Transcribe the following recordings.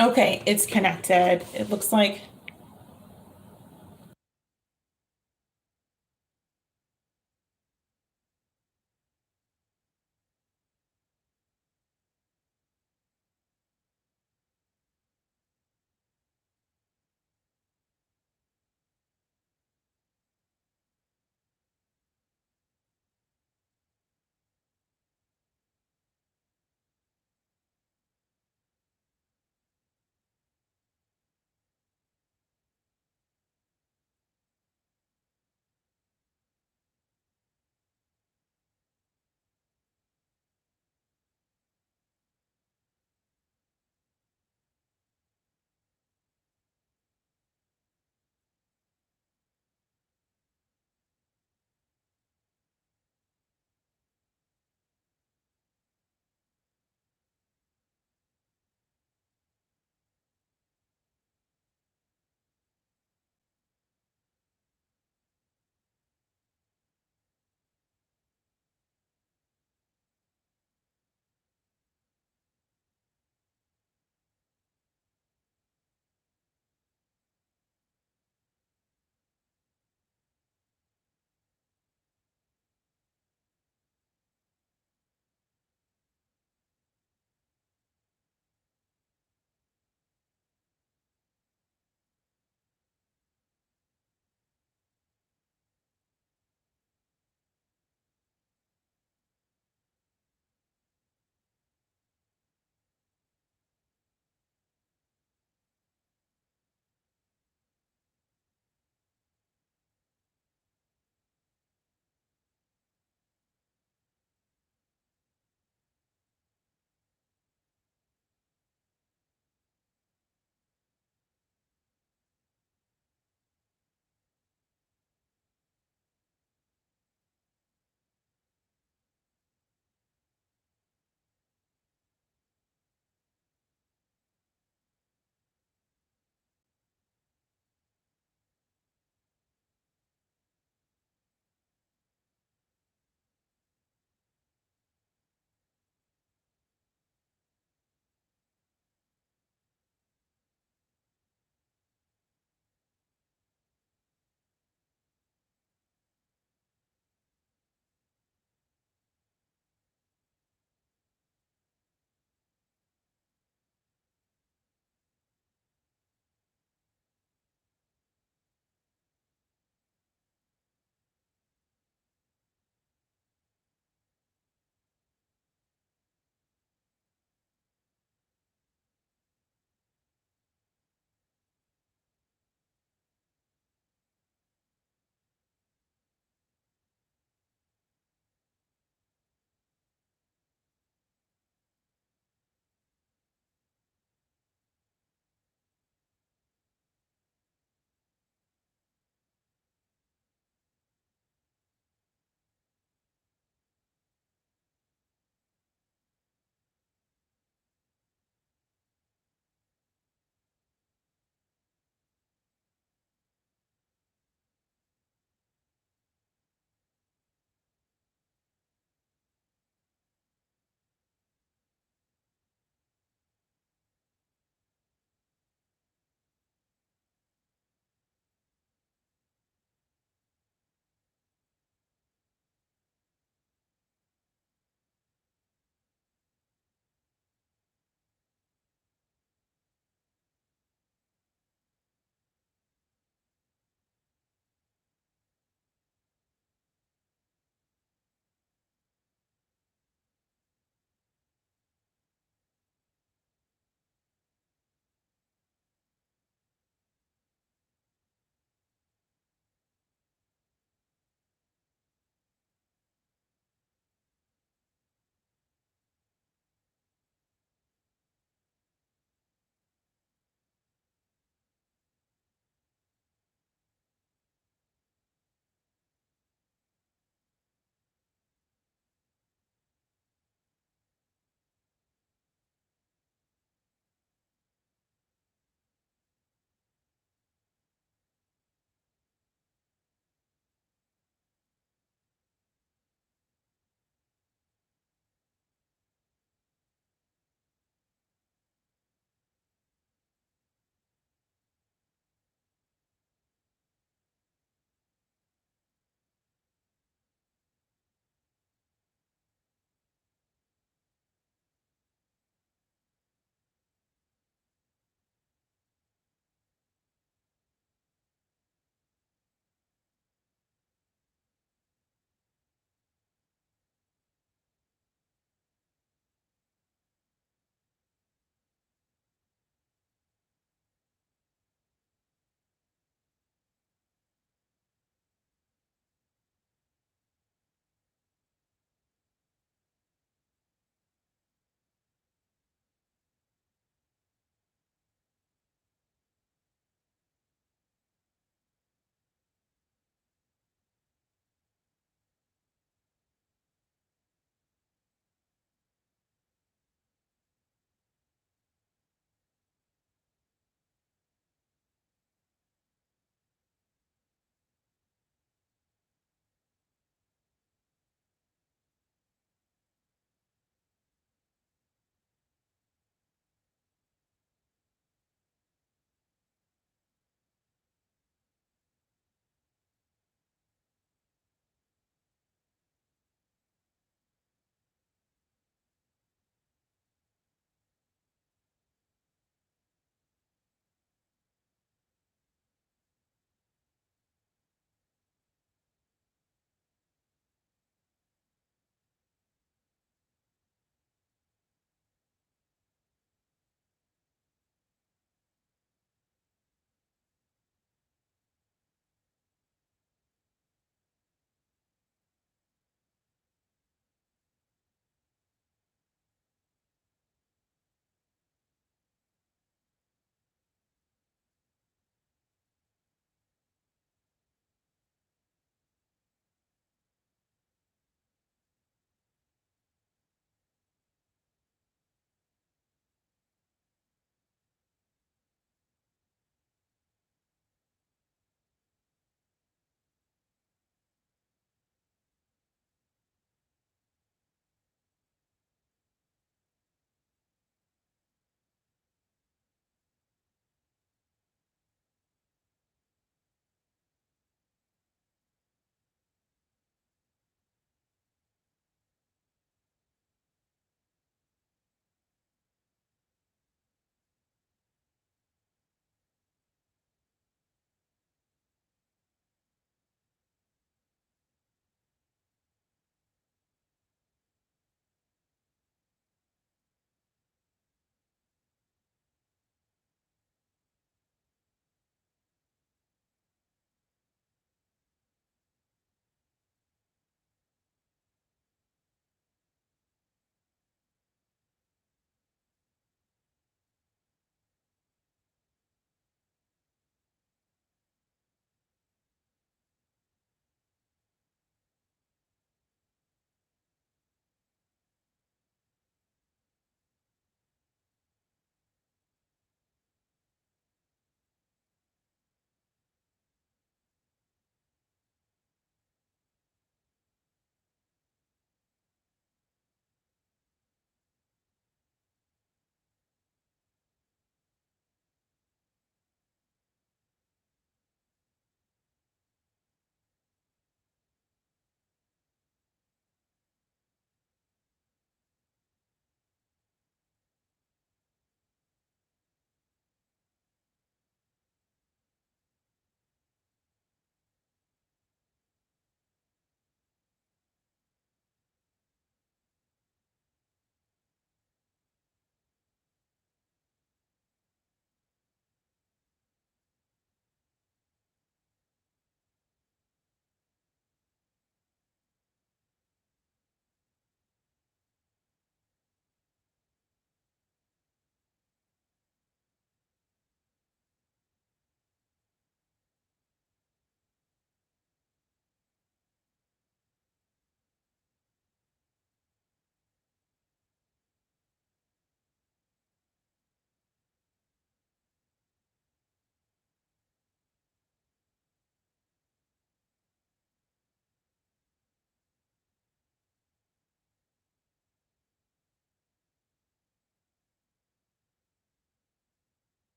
Okay, it's connected. It looks like,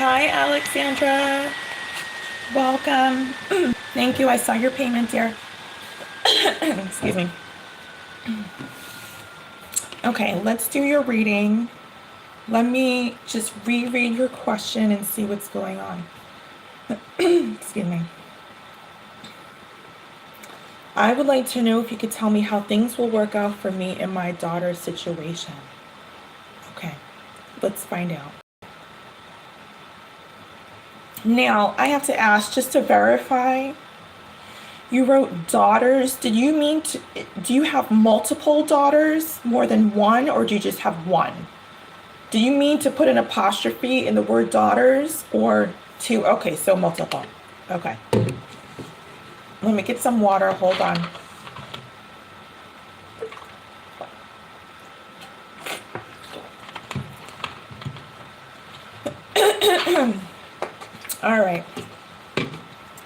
Hi, Alexandra. Welcome. Thank you. I saw your payment, dear. Excuse me. Okay, let's do your reading. Let me just reread your question and see what's going on. Excuse me. I would like to know if you could tell me how things will work out for me and my daughter's situation. Okay, let's find out. Now, I have to ask, just to verify, you wrote daughters. Did you mean to, do you have multiple daughters, more than one, or do you just have one? Do you mean to put an apostrophe in the word daughters or two? Okay, so multiple. Okay. Let me get some water. Hold on. All right.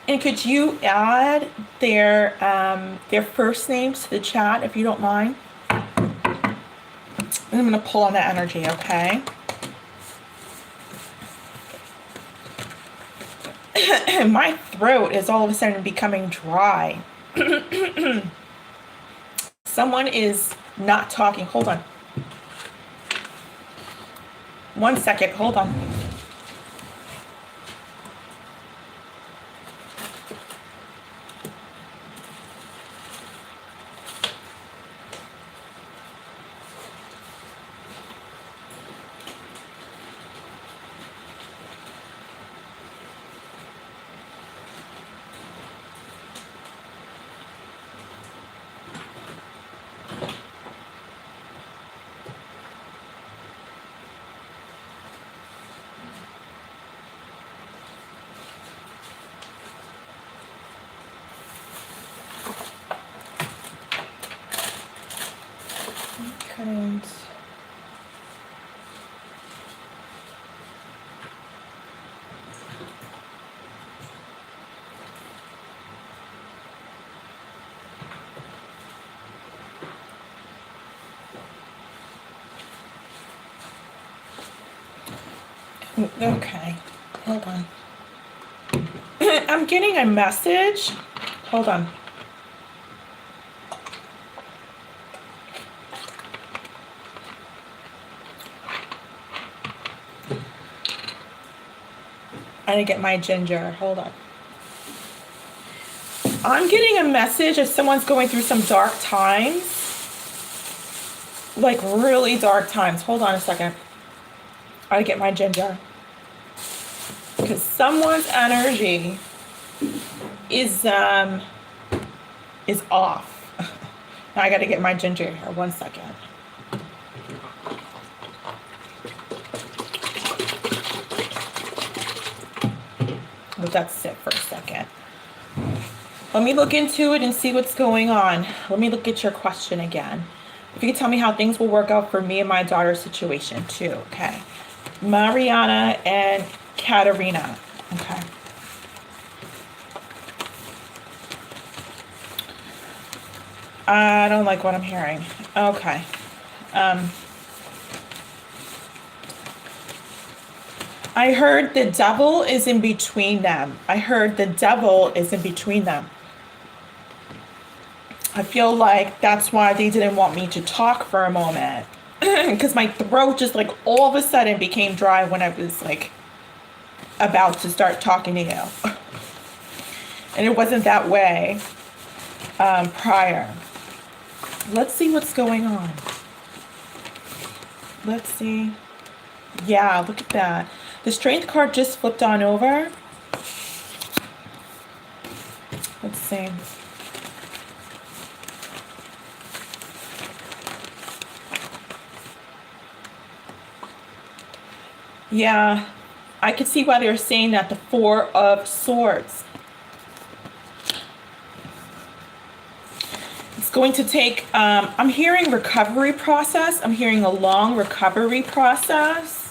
And could you add their first names to the chat if you don't mind? And I'm going to pull on that energy, okay? My throat is all of a sudden becoming dry. Someone is not talking. Hold on. 1 second. Hold on. Couldn't. Okay, hold on. I'm getting a message. Hold on. I didn't get my ginger. Hold on. I'm getting a message if someone's going through some dark times. Like really dark times. Hold on a second. I gotta get my ginger. Because someone's energy is off. Now I gotta get my ginger here. 1 second. Let that sit for a second. Let me look into it and see what's going on. Let me look at your question again. If you could tell me how things will work out for me and my daughter's situation too. Okay. Mariana and Katerina. Okay. I don't like what I'm hearing. Okay. I heard the devil is in between them. I heard the devil is in between them. I feel like that's why they didn't want me to talk for a moment. Because my throat just like all of a sudden became dry when I was like about to start talking to you. And it wasn't that way prior. Let's see what's going on. Let's see. Yeah, look at that. The strength card just flipped on over. Let's see. Yeah, I could see why they're saying that. The Four of Swords. It's going to take, I'm hearing recovery process. I'm hearing a long recovery process.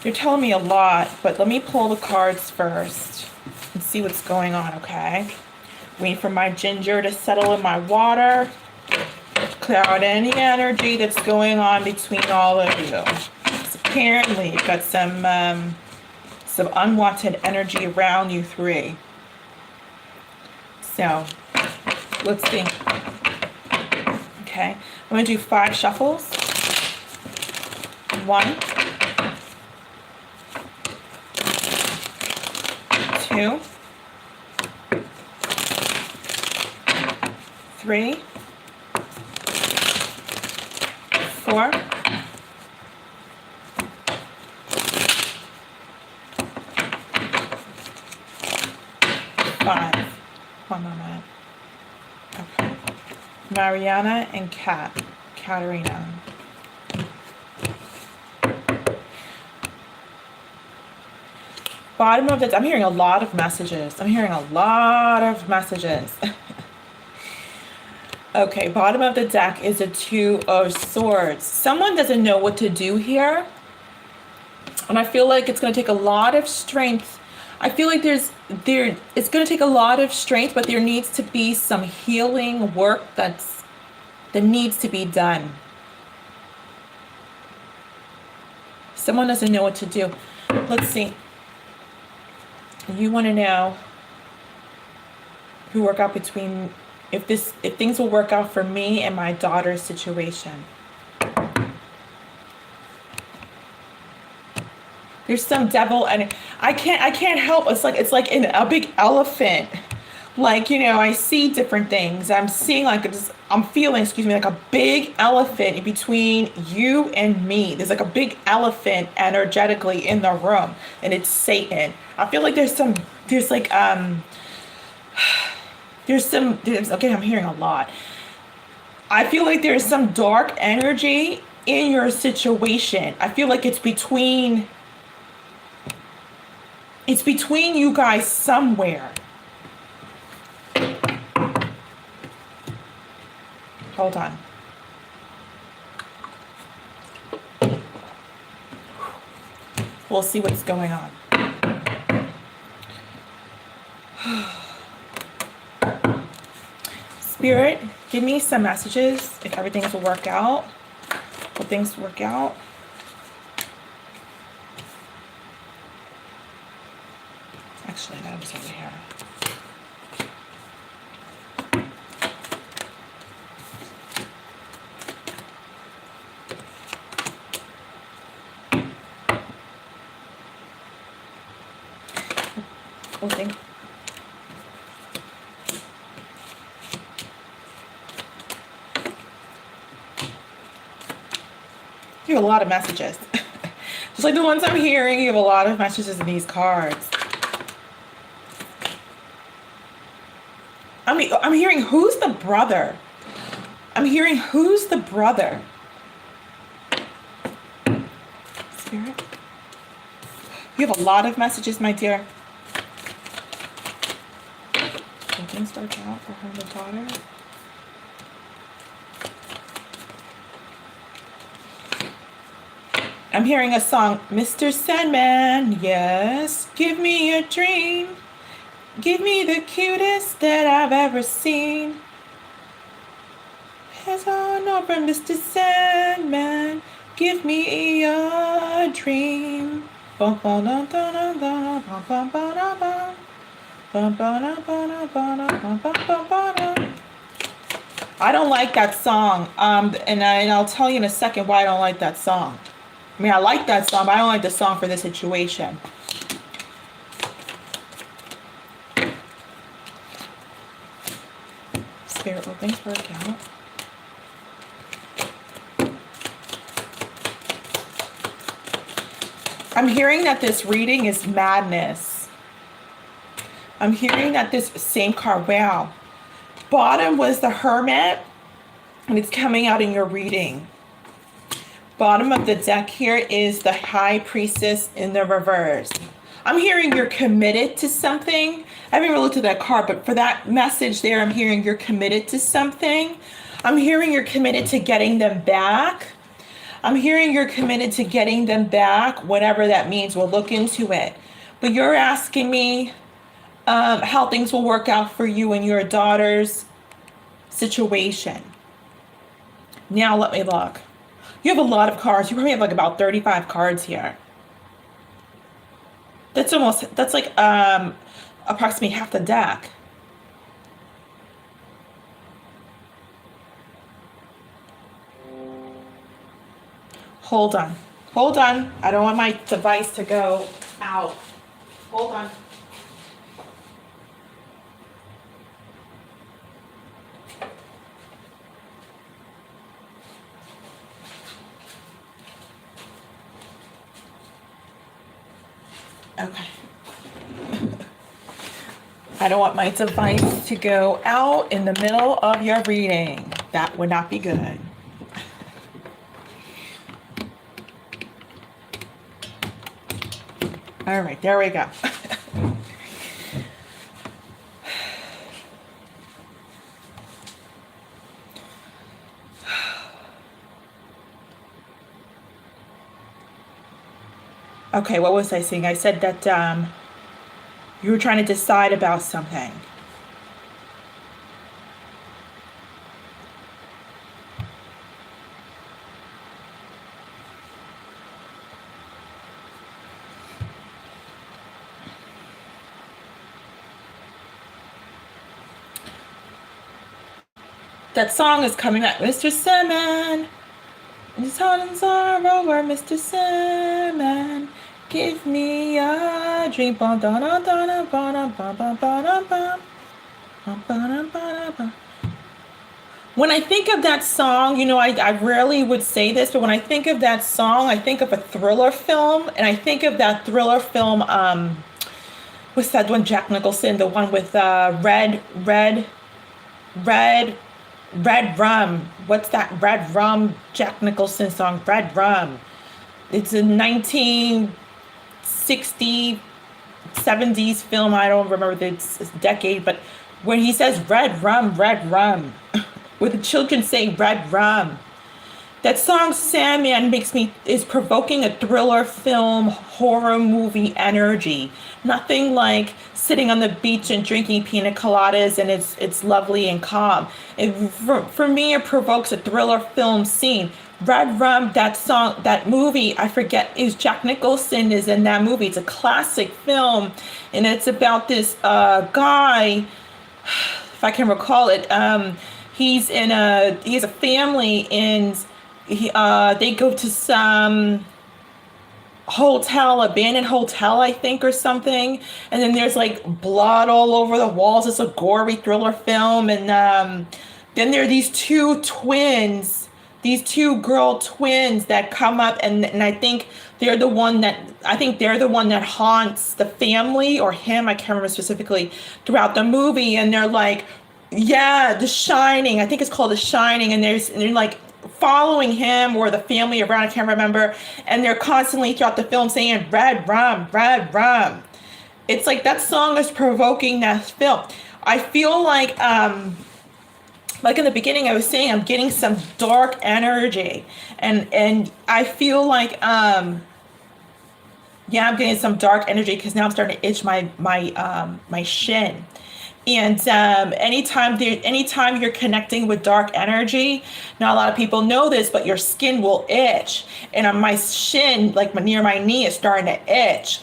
You're telling me a lot, but let me pull the cards first and see what's going on, okay? Wait for my ginger to settle in my water. Clear out any energy that's going on between all of you. Apparently, you've got some unwanted energy around you three. So, let's see. Okay, I'm going to do 5 shuffles. 1, 2, 3, 4, 5. One moment. Okay. Mariana and Katerina. Bottom of the, I'm hearing a lot of messages. Okay, bottom of the deck is a 2 of Swords. Someone doesn't know what to do here. And I feel like it's going to take a lot of strength. I feel like it's going to take a lot of strength, but there needs to be some healing work that needs to be done. Someone doesn't know what to do. Let's see. You want to know who work out between, if things will work out for me and my daughter's situation. There's some devil, and I can't help. It's like in a big elephant. Like, you know, I see different things. I'm seeing I'm feeling, like a big elephant in between you and me. There's like a big elephant energetically in the room, and it's Satan. I feel like there's okay, I'm hearing a lot. I feel like there's some dark energy in your situation. I feel like it's between you guys somewhere. Hold on. We'll see what's going on. Spirit, give me some messages if everything will work out. Will things work out? Actually, that was over here. We'll see. You have a lot of messages. Just like the ones I'm hearing, you have a lot of messages in these cards. I'm hearing, who's the brother? I'm hearing, who's the brother? Spirit? You have a lot of messages, my dear. Can things start out for her and the daughter? I'm hearing a song, Mr. Sandman, yes, give me a dream. Give me the cutest that I've ever seen. As I know from Mr. Sandman, give me a dream. I don't like that song, and I'll tell you in a second why I don't like that song. I mean, I like that song, but I don't like the song for this situation. Spirit, will things work out? I'm hearing that this reading is madness. I'm hearing that this same card, wow. Bottom was the Hermit, and it's coming out in your reading. Bottom of the deck here is the High Priestess in the reverse. I'm hearing you're committed to something. I haven't even looked at that card, but for that message there, I'm hearing you're committed to something. I'm hearing you're committed to getting them back. I'm hearing you're committed to getting them back, whatever that means. We'll look into it. But you're asking me how things will work out for you and your daughter's situation. Now let me look. You have a lot of cards. You probably have like about 35 cards here. That's like approximately half the deck. Hold on. Hold on. I don't want my device to go out. Hold on. Okay. I don't want my device to go out in the middle of your reading. That would not be good. All right, there we go. Okay, what was I saying? I said that you were trying to decide about something. That song is coming back. Mr. Sandman, his heart and sorrow were Mr. Sandman. Give me a dream. When I think of that song, I rarely would say this, but when I think of that song, I think of a thriller film, and I think of that thriller film, what's that one, Jack Nicholson, the one with red, red rum. What's that red rum Jack Nicholson song? Red rum. It's a 1960, 70s film. I don't remember the decade, but when he says red rum, where the children say red rum. That song Sandman is provoking a thriller film, horror movie energy. Nothing like sitting on the beach and drinking pina coladas and it's lovely and calm. For me, it provokes a thriller film scene. Red Rum, that song, that movie, I forget, is Jack Nicholson is in that movie. It's a classic film, and it's about this guy, if I can recall it. He has a family, and they go to some abandoned hotel, I think, or something. And then there's like blood all over the walls. It's a gory thriller film. And then there are these two girl twins that come up, and I think they're the one that haunts the family, or him, I can't remember specifically, throughout the movie. And they're like, yeah, The Shining. I think it's called The Shining, and they're like following him or the family around, I can't remember, and they're constantly throughout the film saying red rum, red rum. It's like that song is provoking that film. I feel like in the beginning I was saying, I'm getting some dark energy, and I feel like I'm getting some dark energy because now I'm starting to itch my shin. And anytime you're connecting with dark energy, not a lot of people know this, but your skin will itch. And on my shin, like near my knee, is starting to itch.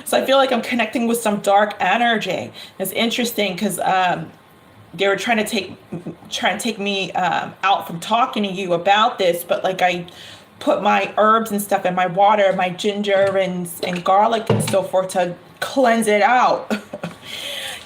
So I feel like I'm connecting with some dark energy. It's interesting because they were trying to take me out from talking to you about this, but like I put my herbs and stuff in my water, my ginger and garlic and so forth to cleanse it out.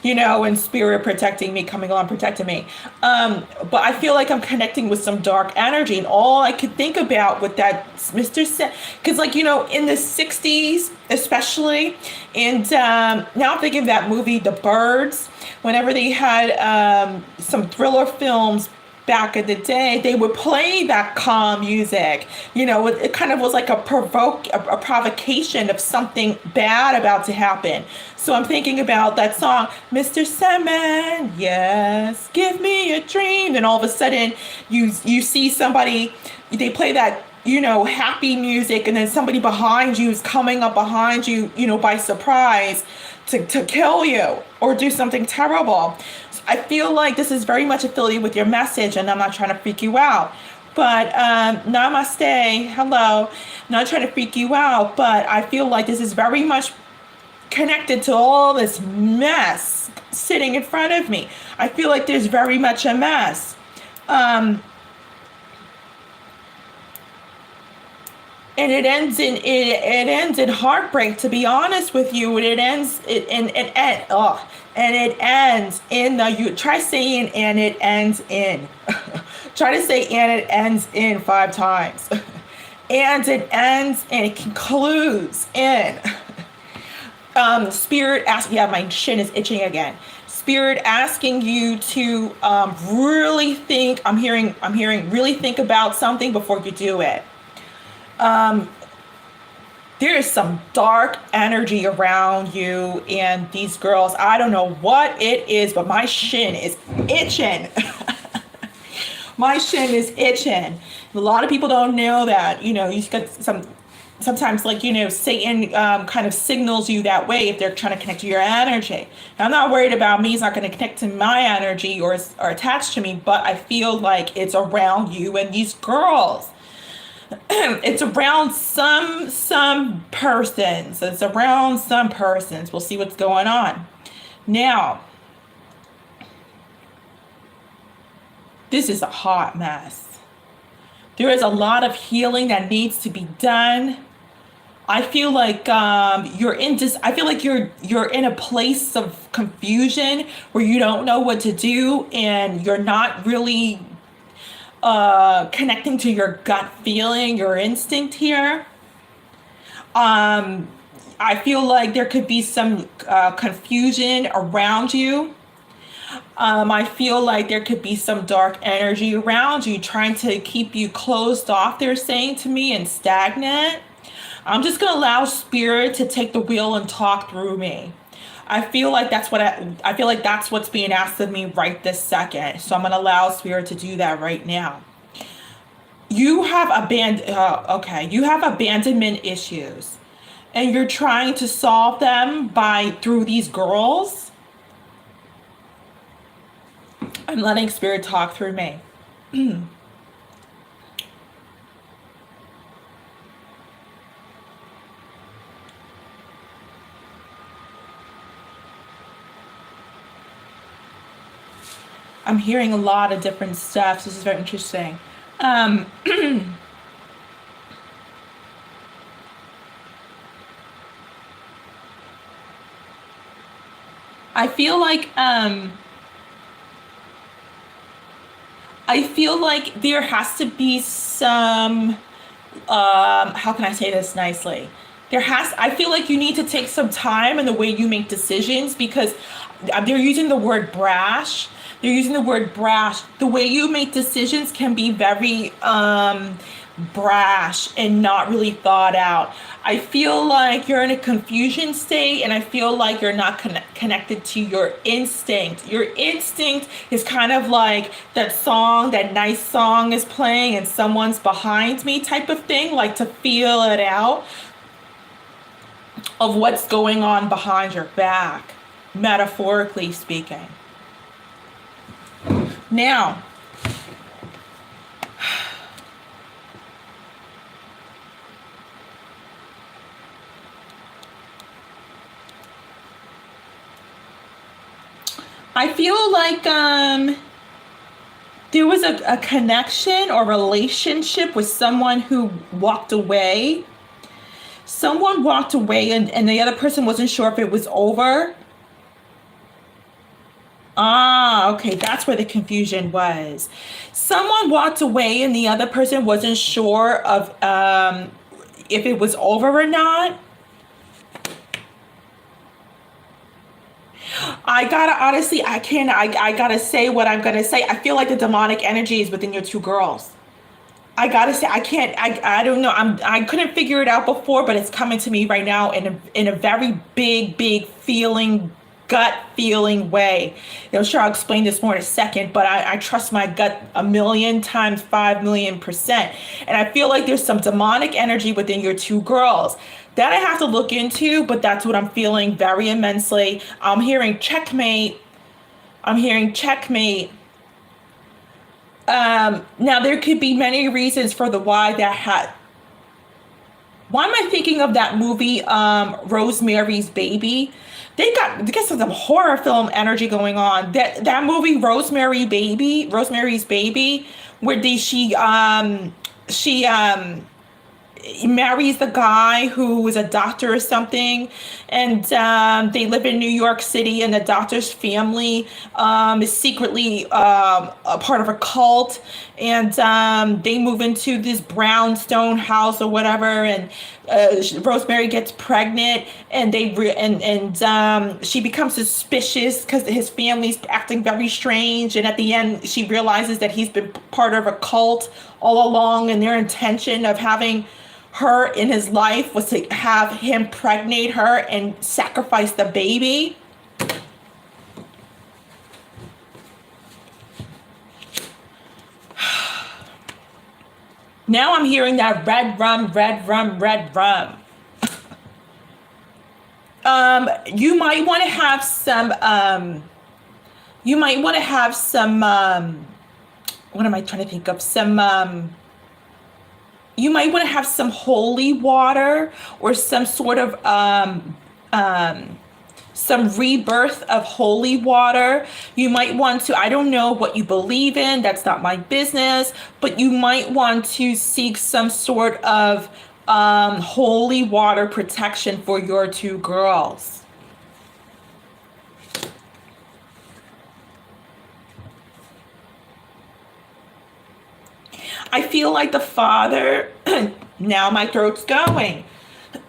And spirit protecting me, coming along, protecting me. But I feel like I'm connecting with some dark energy, and all I could think about with that Mr. Because in the 60s, especially, and now I'm thinking of that movie, The Birds, whenever they had some thriller films back in the day, they would play that calm music. It kind of was like a provocation of something bad about to happen. So I'm thinking about that song, Mr. Sandman, yes, give me a dream. And all of a sudden, you see somebody, they play that, happy music, and then somebody behind you is coming up behind you, by surprise to kill you or do something terrible. I feel like this is very much affiliated with your message, and I'm not trying to freak you out. But namaste, hello. Not trying to freak you out, but I feel like this is very much connected to all this mess sitting in front of me. I feel like there's very much a mess. Um, and it ends in heartbreak. To be honest with you, and it ends and it ends in the you try saying and it ends in. Try to say and it ends in 5 times. And it ends and it concludes in. Spirit asking, yeah, my shin is itching again. Spirit asking you to really think. I'm hearing really think about something before you do it. There is some dark energy around you and these girls. I don't know what it is, but my shin is itching. My shin is itching. A lot of people don't know that. You know, you got sometimes, like, you know, Satan kind of signals you that way if they're trying to connect to your energy. Now, I'm not worried about me. He's not going to connect to my energy or attached to me, but I feel like it's around you and these girls. It's around some persons. It's around some persons. We'll see what's going on. Now, this is a hot mess. There is a lot of healing that needs to be done. I feel like you're in a place of confusion where you don't know what to do and you're not really connecting to your gut feeling, your instinct here. I feel like there could be some confusion around you. I feel like there could be some dark energy around you trying to keep you closed off, they're saying to me, and stagnant. I'm just going to allow Spirit to take the wheel and talk through me. I feel like that's what's being asked of me right this second. So I'm going to allow Spirit to do that right now. You have you have abandonment issues and you're trying to solve them through these girls. I'm letting Spirit talk through me. I'm hearing a lot of different stuff. This is very interesting. I feel like there has to be some how can I say this nicely? I feel like you need to take some time in the way you make decisions because they're using the word brash. They're using the word brash. The way you make decisions can be very brash and not really thought out. I feel like you're in a confusion state and I feel like you're not connected to your instinct. Your instinct is kind of like that nice song is playing and someone's behind me type of thing, like to feel it out of what's going on behind your back, metaphorically speaking. Now, I feel like there was a connection or relationship with someone who walked away. Someone walked away and the other person wasn't sure if it was over. Ah, okay, that's where the confusion was. Someone walked away and the other person wasn't sure of if it was over or not. I gotta say what I'm gonna say. I feel like the demonic energy is within your 2 girls. I gotta say, I don't know. I couldn't figure it out before, but it's coming to me right now in a very big feeling, gut feeling way. I'm sure I'll explain this more in a second, but I trust my gut 1,000,000 times 5,000,000%. And I feel like there's some demonic energy within your 2 girls that I have to look into, but that's what I'm feeling very immensely. I'm hearing checkmate. Now there could be many reasons for the why that had. Why am I thinking of that movie, Rosemary's Baby? They got some horror film energy going on. That movie, Rosemary's Baby, where she marries the guy who is a doctor or something, and they live in New York City, and the doctor's family is secretly a part of a cult, and they move into this brownstone house or whatever, and Rosemary gets pregnant, and she becomes suspicious because his family's acting very strange, and at the end she realizes that he's been part of a cult all along, and their intention of having her in his life was to have him pregnate her and sacrifice the baby. Now I'm hearing that red rum, red rum, red rum. You might want to have some, what am I trying to think of? You might want to have some holy water or some sort of some rebirth of holy water. You might want to, I don't know what you believe in, that's not my business, but you might want to seek some sort of holy water protection for your two girls. I feel like the father, now my throat's going.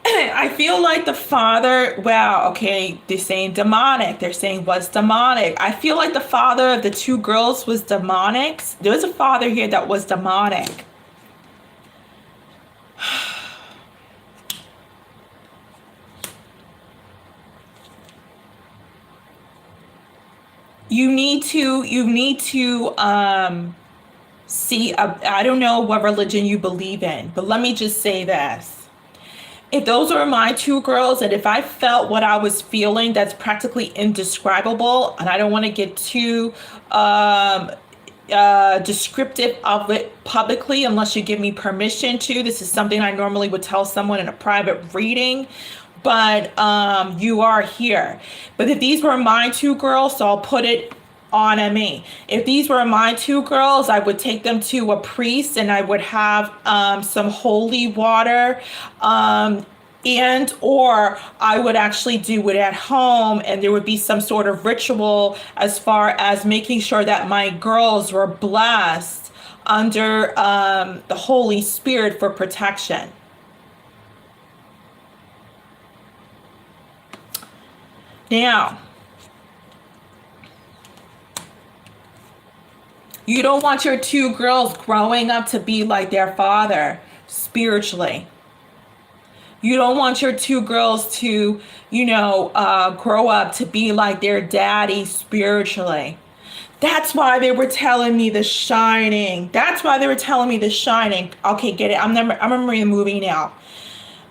I feel like the father, wow, okay, they're saying demonic. They're saying was demonic. I feel like the father of the two girls was demonic. There was a father here that was demonic. You need to see, I don't know what religion you believe in, but let me just say this. If those were my two girls, and if I felt what I was feeling, that's practically indescribable, and I don't want to get too descriptive of it publicly unless you give me permission to. This is something I normally would tell someone in a private reading, but you are here. But if these were my two girls, so I'll put it on me. If these were my two girls, I would take them to a priest, and I would have some holy water, and or I would actually do it at home, and there would be some sort of ritual as far as making sure that my girls were blessed under the Holy Spirit for protection. Now, you don't want your two girls growing up to be like their father spiritually. You don't want your two girls to, grow up to be like their daddy spiritually. That's why they were telling me The Shining. Okay, get it. I'm remembering the movie now.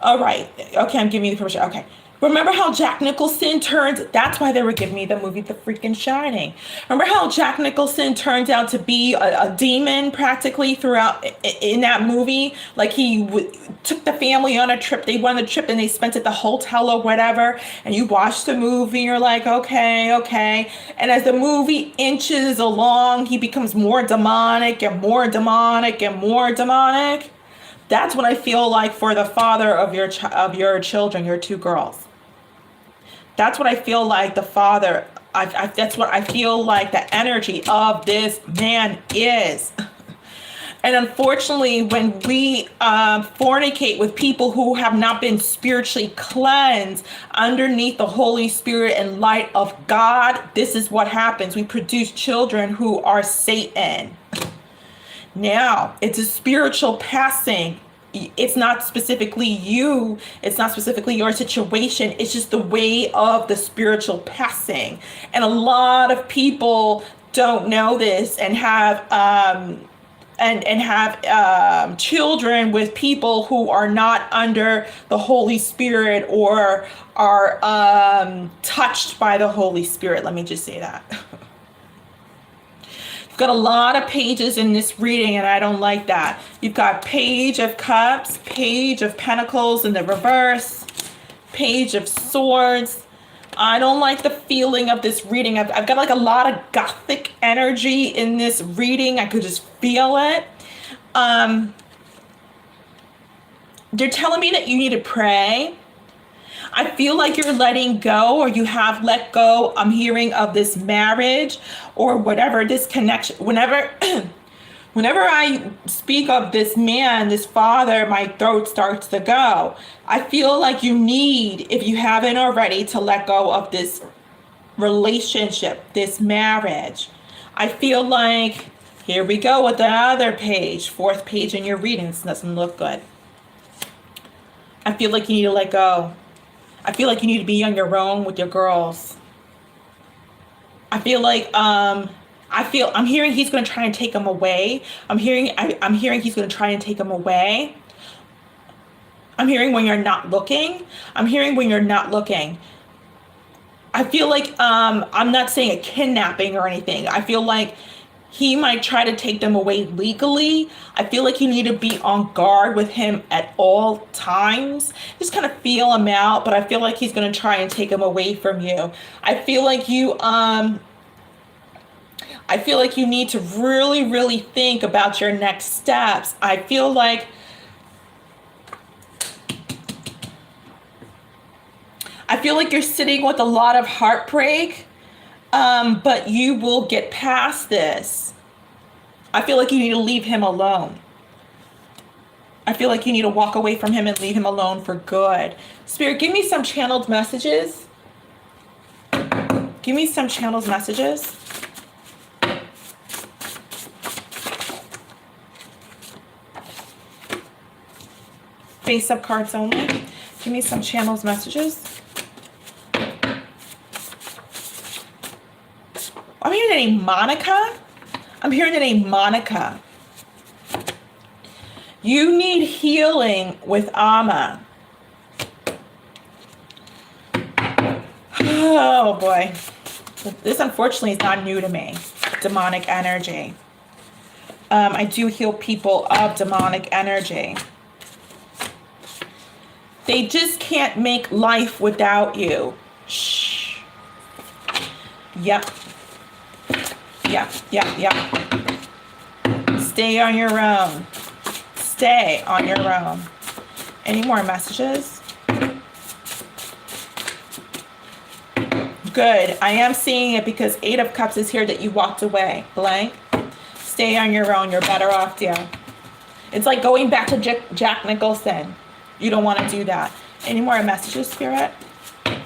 All right. Okay, I'm giving you the permission. Okay. Remember how Jack Nicholson that's why they were giving me the movie The freaking Shining. Remember how Jack Nicholson turned out to be a demon practically throughout in that movie? Like he took the family on a trip. They went on a trip and they spent at the hotel or whatever. And you watch the movie, you're like, okay. And as the movie inches along, he becomes more demonic and more demonic and more demonic. That's what I feel like for the father of your children, your two girls. That's what I feel like the father, that's what I feel like the energy of this man is. And unfortunately, when we fornicate with people who have not been spiritually cleansed underneath the Holy Spirit and light of God, this is what happens. We produce children who are Satan. Now, it's a spiritual passing. It's not specifically you. It's not specifically your situation. It's just the way of the spiritual passing. And a lot of people don't know this and have children with people who are not under the Holy Spirit or are touched by the Holy Spirit. Let me just say that. got a lot of pages in this reading, and I don't like that. You've got Page of Cups, Page of Pentacles in the reverse, Page of Swords. I don't like the feeling of this reading. I've got like a lot of gothic energy in this reading. I could just feel it. They're telling me that you need to pray. I feel like you're letting go, or you have let go. I'm hearing of this marriage or whatever, this connection. Whenever I speak of this man, this father, my throat starts to go. I feel like you need, if you haven't already, to let go of this relationship, this marriage. I feel like, here we go with the other page, fourth page in your reading. This doesn't look good. I feel like you need to let go. I feel like you need to be on your own with your girls. I feel like I'm hearing he's going to try and take them away. I'm hearing he's going to try and take them away. I'm hearing when you're not looking. I'm hearing when you're not looking. I feel like I'm not saying a kidnapping or anything. I feel like he might try to take them away legally. I feel like you need to be on guard with him at all times. Just kind of feel him out, but I feel like he's going to try and take him away from you. I feel like you need to really, really think about your next steps. I feel like you're sitting with a lot of heartbreak. But you will get past this. I feel like you need to leave him alone. I feel like you need to walk away from him and leave him alone for good. Spirit, give me some channeled messages. Give me some channeled messages. Face-up cards only. Give me some channeled messages. I'm hearing the name Monica. I'm hearing the name Monica. You need healing with Amma. Oh boy. This unfortunately is not new to me. Demonic energy. I do heal people of demonic energy. They just can't make life without you. Shh. Yep. Yeah. Stay on your own. Stay on your own. Any more messages? Good. I am seeing it because 8 of Cups is here that you walked away. Blank. Stay on your own. You're better off, dear. It's like going back to Jack Nicholson. You don't want to do that. Any more messages, Spirit? A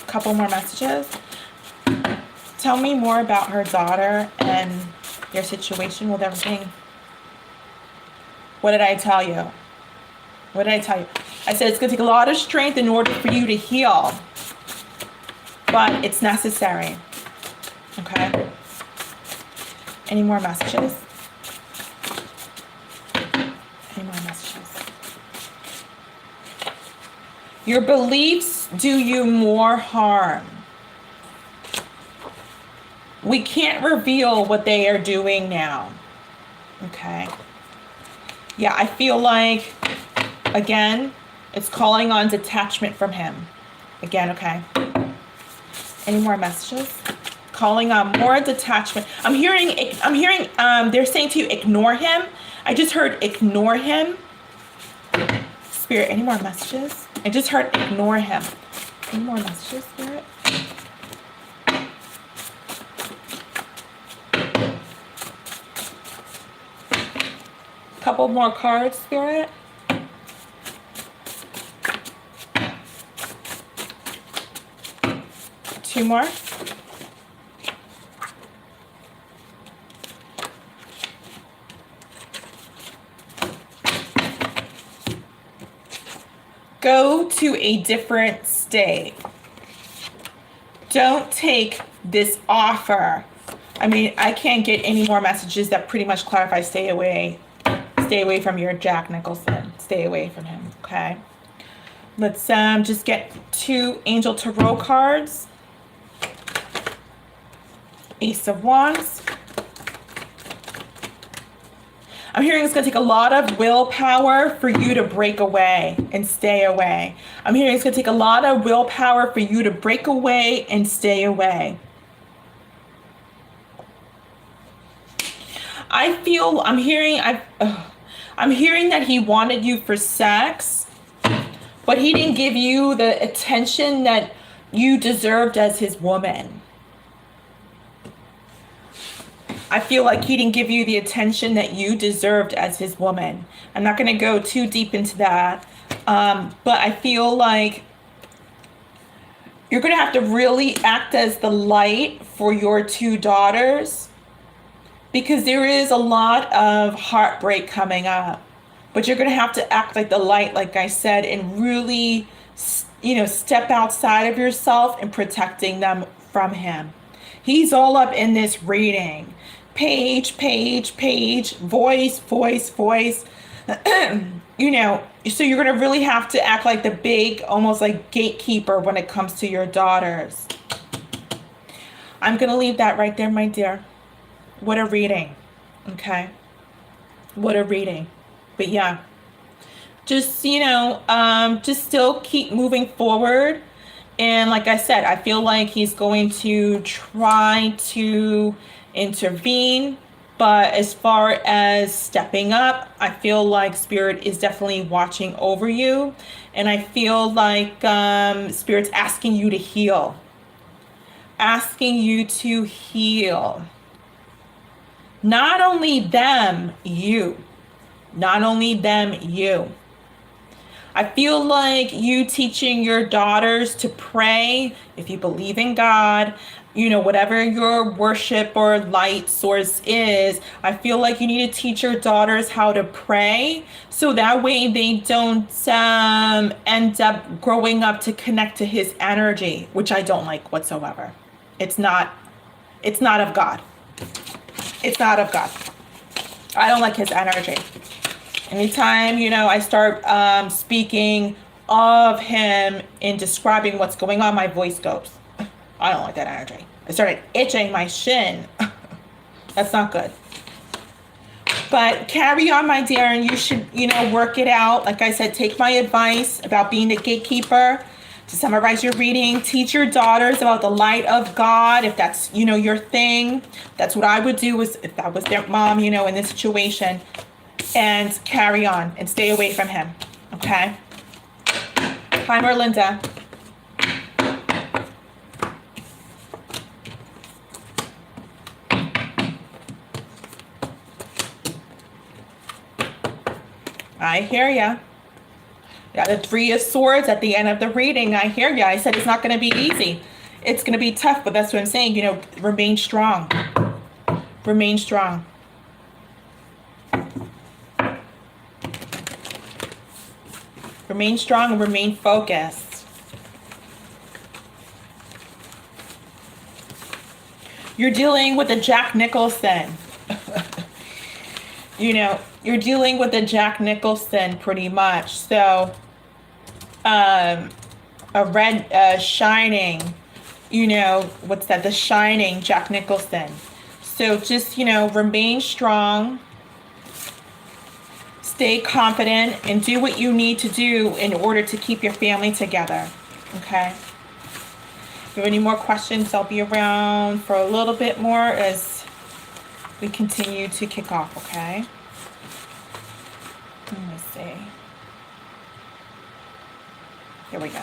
couple more messages. Tell me more about her daughter and your situation with everything. What did I tell you? What did I tell you? I said it's going to take a lot of strength in order for you to heal. But it's necessary. Okay? Any more messages? Any more messages? Your beliefs do you more harm. We can't reveal what they are doing now. Okay. Yeah, I feel like, again, it's calling on detachment from him. Again, okay. Any more messages? Calling on more detachment. I'm hearing they're saying to you, ignore him. I just heard ignore him. Spirit, any more messages? I just heard ignore him. Any more messages, Spirit? Couple more cards, Spirit. Two more. Go to a different state. Don't take this offer. I mean, I can't get any more messages that pretty much clarify stay away. Stay away from your Jack Nicholson. Stay away from him, okay? Let's just get 2 Angel Tarot cards. Ace of Wands. I'm hearing it's going to take a lot of willpower for you to break away and stay away. I'm hearing it's going to take a lot of willpower for you to break away and stay away. I'm hearing that he wanted you for sex, but he didn't give you the attention that you deserved as his woman. I feel like he didn't give you the attention that you deserved as his woman. I'm not going to go too deep into that, but I feel like you're going to have to really act as the light for your two daughters, because there is a lot of heartbreak coming up. But you're going to have to act like the light, like I said, and really, step outside of yourself and protecting them from him. He's all up in this reading. Page, page, page, voice, voice, voice. So you're going to really have to act like the big, almost like gatekeeper when it comes to your daughters. I'm going to leave that right there, my dear. What a reading. Okay. What a reading. But yeah, just, just still keep moving forward. And like I said, I feel like he's going to try to intervene. But as far as stepping up, I feel like Spirit is definitely watching over you. And I feel like Spirit's asking you to heal. Asking you to heal. Not only them, you. Not only them, you. I feel like you teaching your daughters to pray, if you believe in God, whatever your worship or light source is, I feel like you need to teach your daughters how to pray, so that way they don't end up growing up to connect to his energy, which I don't like whatsoever. It's not of God. It's not of God. I don't like his energy. Anytime, I start speaking of him and describing what's going on, my voice goes. I don't like that energy. I started itching my shin. That's not good. But carry on, my dear, and you should, work it out. Like I said, take my advice about being the gatekeeper. To summarize your reading, teach your daughters about the light of God. If that's, your thing, that's what I would do if that was their mom, in this situation. And carry on and stay away from him. Okay? Hi, Merlinda. I hear ya. Got the Three of Swords at the end of the reading. I hear ya. I said it's not going to be easy. It's going to be tough, but that's what I'm saying. Remain strong. Remain strong. Remain strong and remain focused. You're dealing with a Jack Nicholson. You're dealing with a Jack Nicholson pretty much. So, a red, shining, what's that? The Shining, Jack Nicholson. So just, remain strong. Stay confident and do what you need to do in order to keep your family together. Okay? If you have any more questions, I'll be around for a little bit more as we continue to kick off, okay? Let me see. Here we go.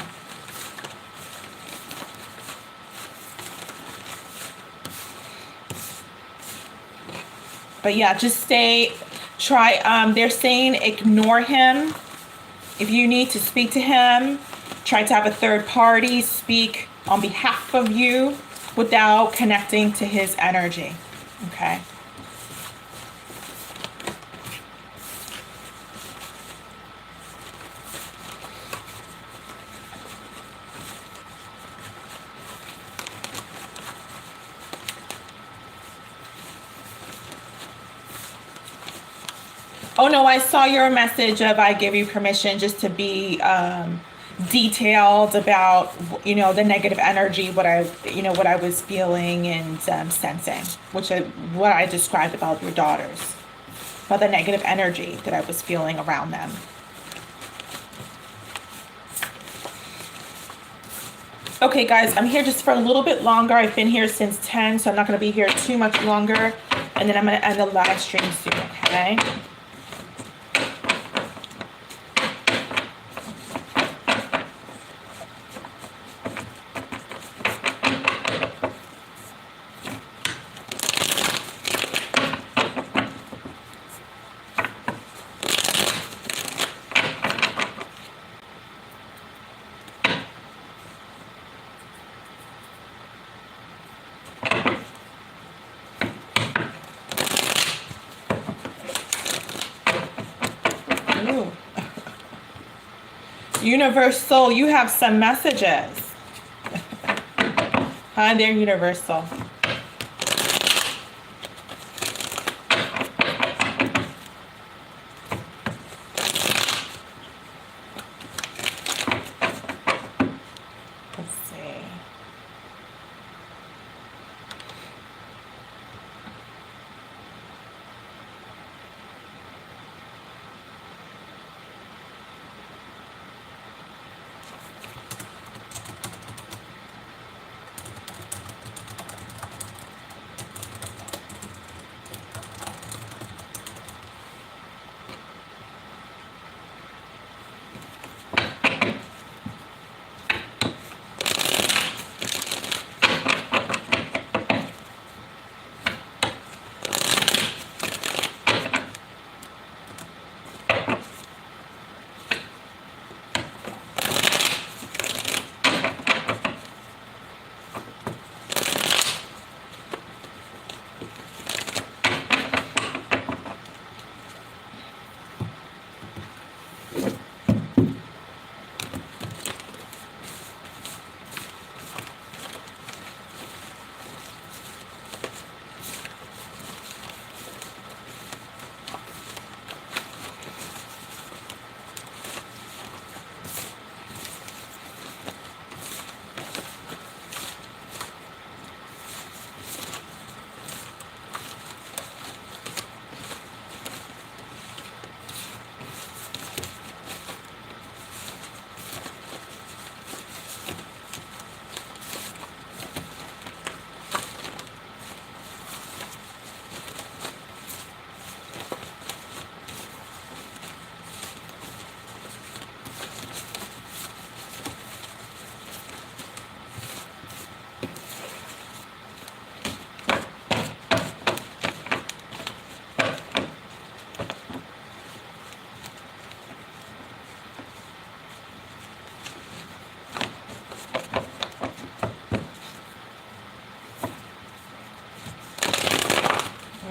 But yeah, just they're saying ignore him. If you need to speak to him, try to have a third party speak on behalf of you without connecting to his energy. Okay? Oh no, I saw your message of I give you permission just to be detailed about, the negative energy, what I was feeling and sensing, what I described about your daughters. about the negative energy that I was feeling around them. Okay, guys, I'm here just for a little bit longer. I've been here since 10, so I'm not going to be here too much longer. And then I'm going to end the live stream soon, okay? Ooh. Universal, you have some messages. Hi there, Universal. Let's see.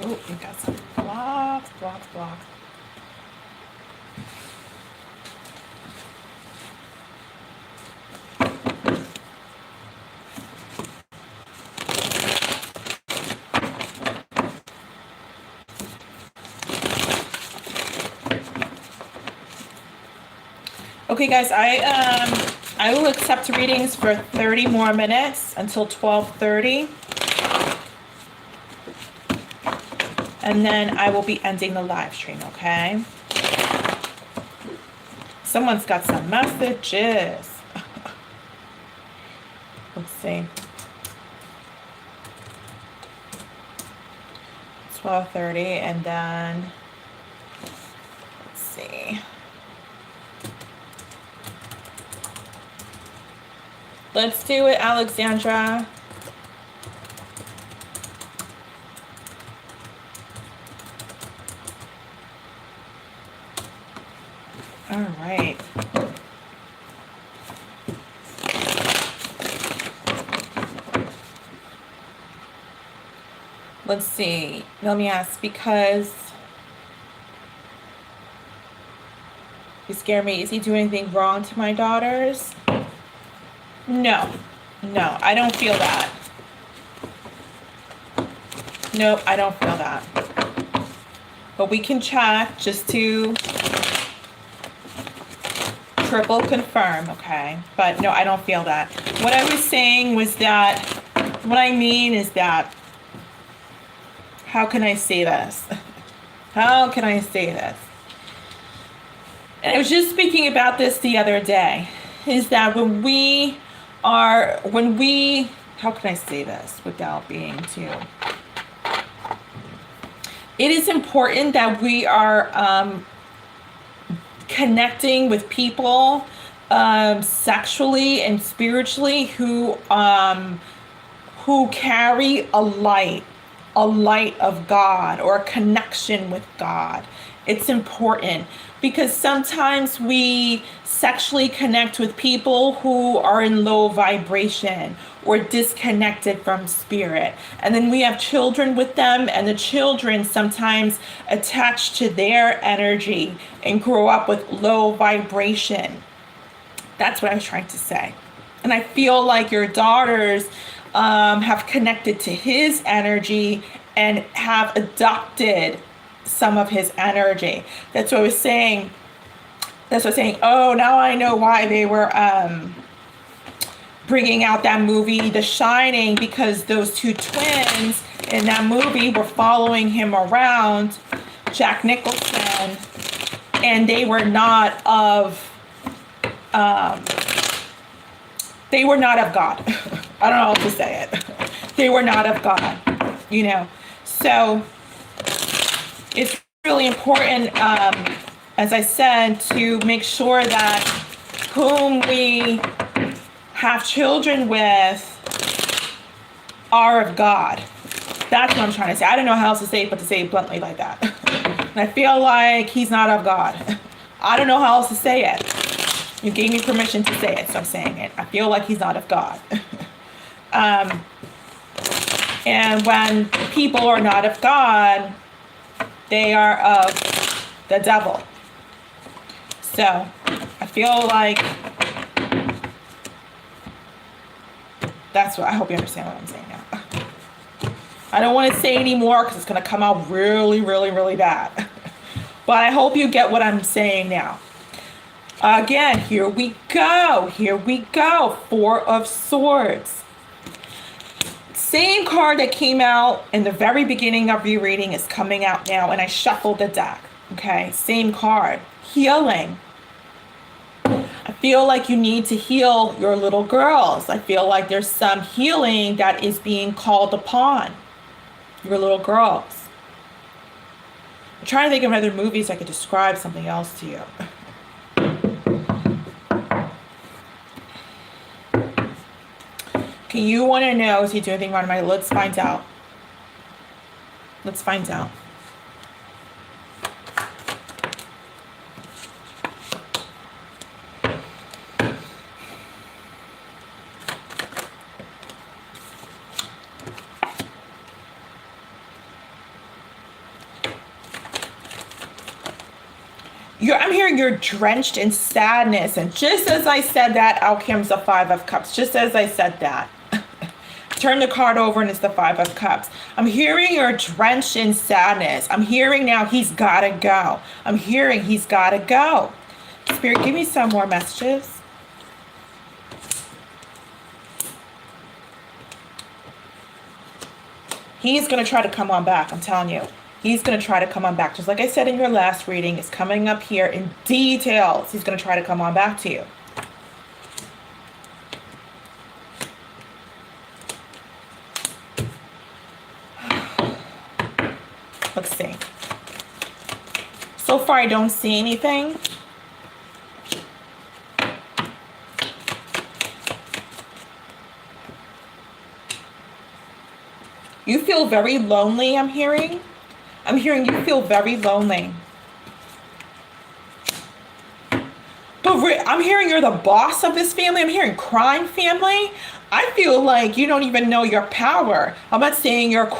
Oh, you got some blocks. Okay, guys, I will accept readings for 30 more minutes until 12:30. And then I will be ending the live stream, okay? Someone's got some messages. Let's see. 12:30, and then let's see. Let's do it, Alexandra. All right. Let's see. Let me ask, because you scare me. Is he doing anything wrong to my daughters? No, I don't feel that. Nope, I don't feel that. But we can check just to triple confirm, okay? But no, I don't feel that. What I was saying was that, what I mean is that, how can I say this? How can I say this? And I was just speaking about this the other day, is that how can I say this without being too, it is important that we are connecting with people sexually and spiritually who carry a light of God or a connection with God. It's important because sometimes we sexually connect with people who are in low vibration or disconnected from spirit. And then we have children with them, and the children sometimes attach to their energy and grow up with low vibration. That's what I was trying to say. And I feel like your daughters have connected to his energy and have adopted some of his energy. That's what I was saying. Oh, now I know why they were bringing out that movie, The Shining, because those two twins in that movie were following him around, Jack Nicholson, and they were not of God. I don't know how to say it. They were not of God, you know. So it's really important, as I said, to make sure that whom we have children with are of God. That's what I'm trying to say. I don't know how else to say it, but to say it bluntly like that. And I feel like he's not of God. I don't know how else to say it. You gave me permission to say it, so I'm saying it. I feel like he's not of God. And when people are not of God, they are of the devil. So I feel like that's what I hope you understand what I'm saying now. I don't want to say any more because it's going to come out really, really, really bad. But I hope you get what I'm saying now. Again, here we go. Here we go. Four of Swords. Same card that came out in the very beginning of your reading is coming out now, and I shuffled the deck. Okay, same card. Healing. I feel like you need to heal your little girls. I feel like there's some healing that is being called upon your little girls. I'm trying to think of other movies I could describe something else to you. Okay, you want to know, is he doing anything wrong? Let's find out. Let's find out. I'm hearing you're drenched in sadness. And just as I said that, out comes the Five of Cups. Just as I said that. Turn the card over and it's the Five of Cups. I'm hearing you're drenched in sadness. I'm hearing now he's got to go. I'm hearing he's got to go. Spirit, give me some more messages. He's going to try to come on back. I'm telling you. He's going to try to come on back. Just like I said in your last reading, it's coming up here in details. He's going to try to come on back to you. Let's see. So far, I don't see anything. You feel very lonely, I'm hearing. I'm hearing you feel very lonely. But I'm hearing you're the boss of this family. I'm hearing crime family. I feel like you don't even know your power. I'm not saying you're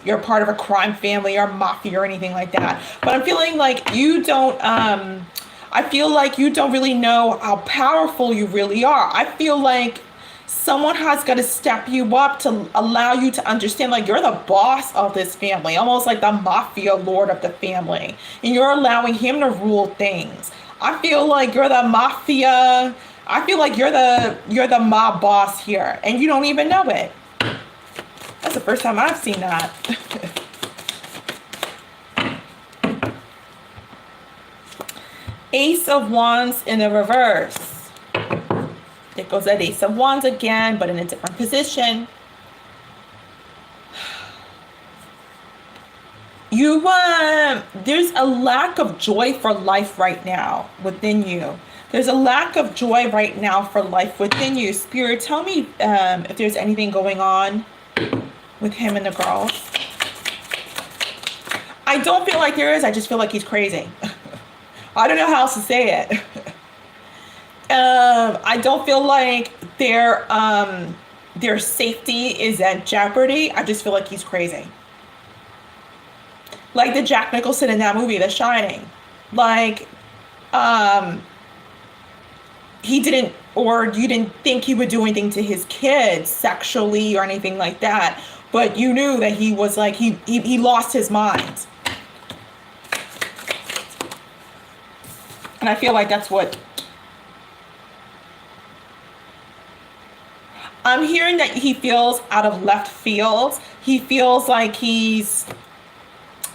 you're part of a crime family or mafia or anything like that. But I'm feeling like you don't, I feel like you don't really know how powerful you really are. I feel like someone has got to step you up to allow you to understand, like, you're the boss of this family, almost like the mafia lord of the family, and you're allowing him to rule things. I feel like you're the mafia. I feel like you're the mob boss here, and you don't even know it. That's the first time I've seen that. Ace of Wands in the reverse. There goes that Ace of Wands again, but in a different position. There's a lack of joy for life right now within you. There's a lack of joy right now for life within you. Spirit, tell me if there's anything going on with him and the girls. I don't feel like there is. I just feel like he's crazy. I don't know how else to say it. I don't feel like their safety is at jeopardy. I just feel like he's crazy. Like the Jack Nicholson in that movie, The Shining. Like, he didn't, or you didn't think he would do anything to his kids sexually or anything like that. But you knew that he was like, he lost his mind. And I feel like that's what I'm hearing, that he feels out of left field. He feels like he's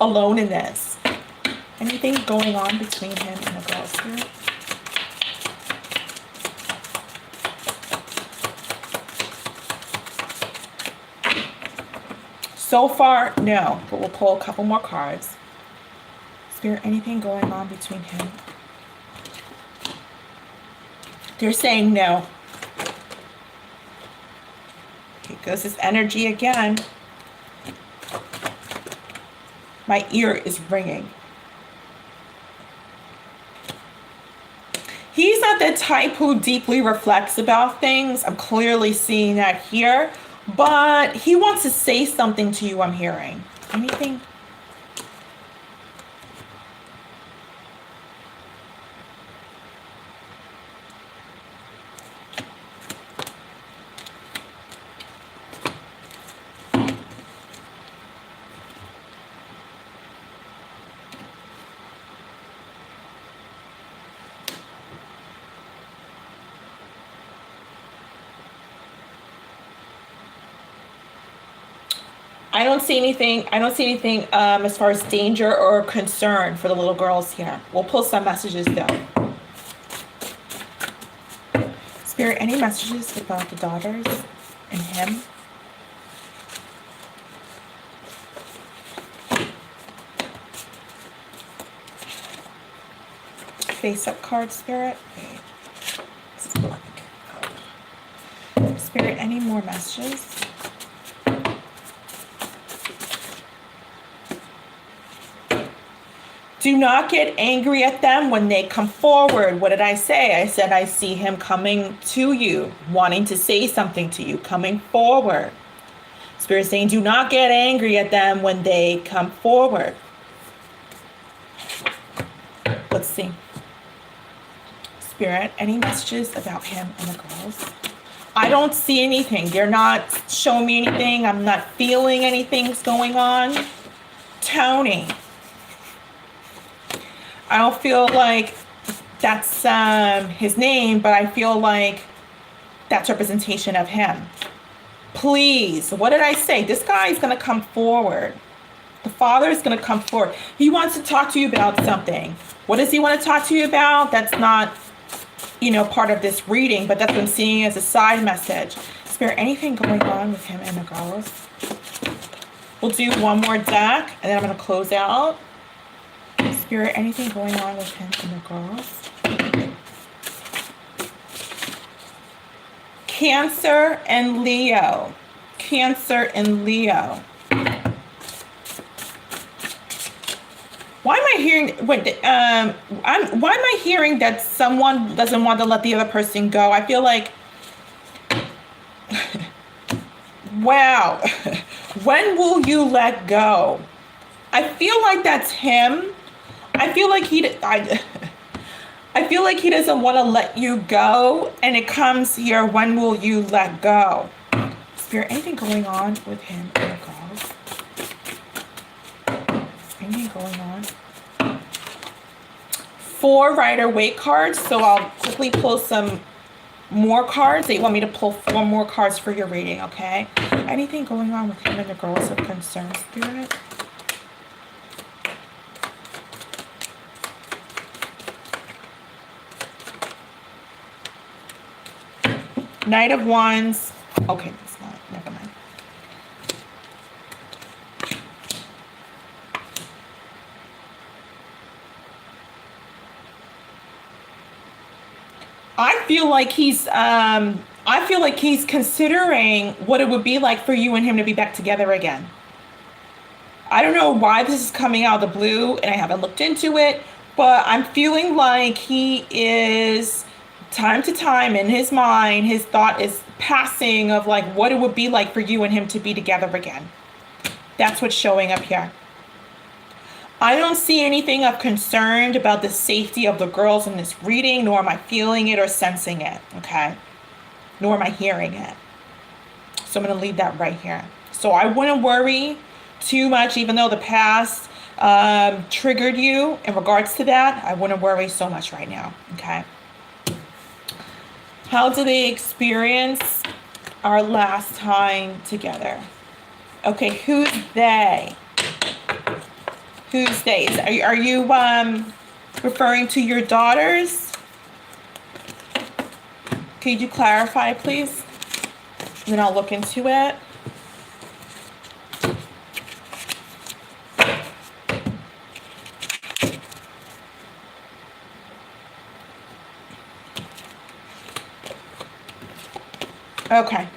alone in this. Anything going on between him and the girls here? So far, no. But we'll pull a couple more cards. Spirit, anything going on between him? They're saying no. Here goes this energy again. My ear is ringing. He's not the type who deeply reflects about things. I'm clearly seeing that here. But he wants to say something to you, I'm hearing. Anything? I don't see anything. I don't see anything as far as danger or concern for the little girls here. We'll pull some messages though. Spirit, any messages about the daughters and him? Face-up card, Spirit. Spirit, any more messages? Do not get angry at them when they come forward. What did I say? I said I see him coming to you, wanting to say something to you, coming forward. Spirit saying, do not get angry at them when they come forward. Let's see. Spirit, any messages about him and the girls? I don't see anything. They're not showing me anything. I'm not feeling anything's going on. Tony. I don't feel like that's his name, but I feel like that's representation of him. Please, what did I say? This guy is going to come forward. The father is going to come forward. He wants to talk to you about something. What does he want to talk to you about? That's not, part of this reading, but that's what I'm seeing as a side message. Is there anything going on with him and the girls? We'll do one more deck, and then I'm going to close out. Spirit, anything going on with him and the girls? Cancer and Leo. Cancer and Leo. Why am I hearing? Why am I hearing that someone doesn't want to let the other person go? I feel like, wow. When will you let go? I feel like that's him. I feel like he doesn't want to let you go, and it comes here. When will you let go? Is there anything going on with him and the girls? Anything going on? 4 Rider-Waite cards. So I'll quickly pull some more cards. You want me to pull 4 more cards for your reading, okay? Anything going on with him and the girls of concern, Spirit? Knight of Wands. Okay, that's not, never mind. I feel like he's considering what it would be like for you and him to be back together again. I don't know why this is coming out of the blue and I haven't looked into it, but I'm feeling like he is, time to time in his mind, his thought is passing of like what it would be like for you and him to be together again. That's what's showing up here. I don't see anything of concern about the safety of the girls in this reading, nor am I feeling it or sensing it, okay? Nor am I hearing it. So I'm going to leave that right here. So I wouldn't worry too much, even though the past triggered you in regards to that. I wouldn't worry so much right now, okay? How did they experience our last time together? Okay, who's they? Who's they? Are you referring to your daughters? Could you clarify, please? And then I'll look into it. Okay.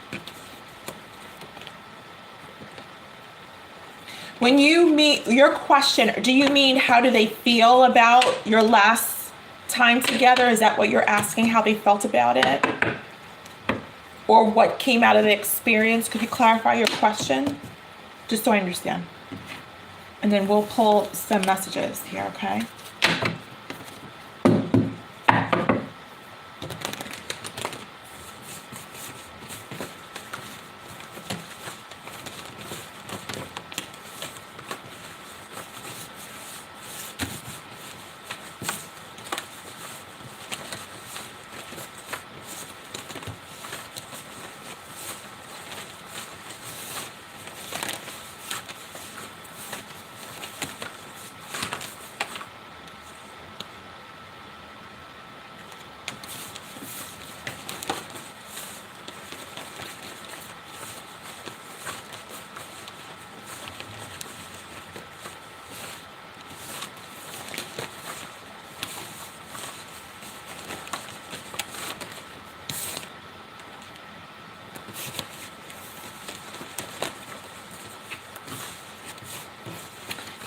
When you meet your question, do you mean how do they feel about your last time together? Is that what you're asking, how they felt about it? Or what came out of the experience? Could you clarify your question? Just so I understand. And then we'll pull some messages here, okay?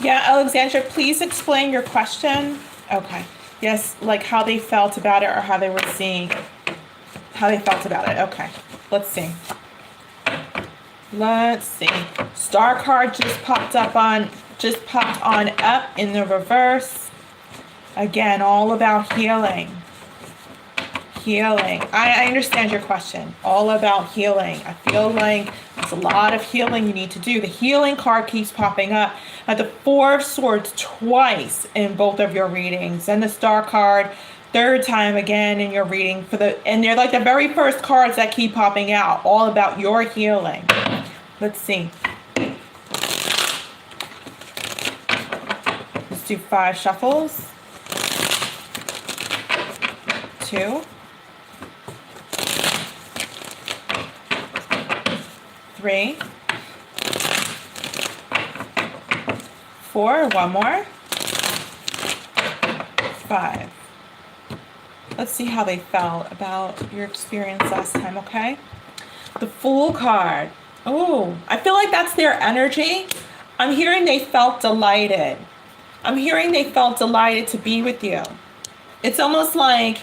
Yeah, Alexandra, please explain your question. Okay. Yes, like how they felt about it or how they were seeing, how they felt about it. Okay. Let's see. Let's see. Star card just popped on up in the reverse. Again, all about healing. Healing. I understand your question. All about healing. I feel like there's a lot of healing you need to do. The healing card keeps popping up. The Four of Swords twice in both of your readings. And the Star card third time again in your reading. And they're like the very first cards that keep popping out. All about your healing. Let's see. Let's do 5 shuffles. 2. 3, 4, one more, 5. Let's see how they felt about your experience last time, okay? The Fool card. Oh, I feel like that's their energy. I'm hearing they felt delighted. I'm hearing they felt delighted to be with you. It's almost like,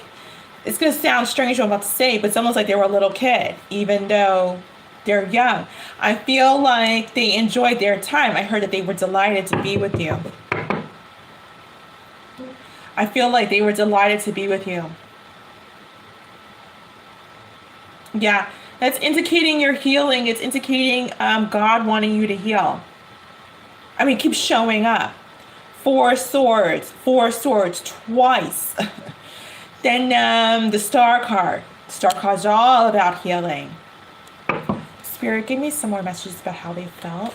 it's going to sound strange what I'm about to say, but it's almost like they were a little kid, even though they're young. I feel like they enjoyed their time. I heard that they were delighted to be with you. I feel like they were delighted to be with you. Yeah, that's indicating your healing. It's indicating God wanting you to heal. I mean, keep showing up. 4 swords twice. Then the Star card. Star card's all about healing. Spirit, give me some more messages about how they felt.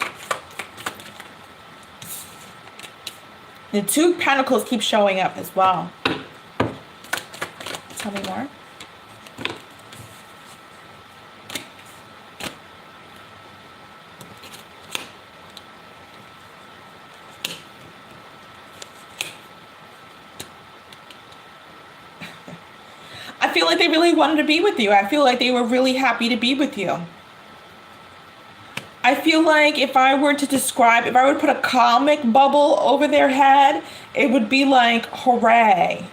The 2 Pentacles keep showing up as well. Tell me more. I feel like they really wanted to be with you. I feel like they were really happy to be with you. I feel like if I were to describe, if I were to put a comic bubble over their head, it would be like, hooray.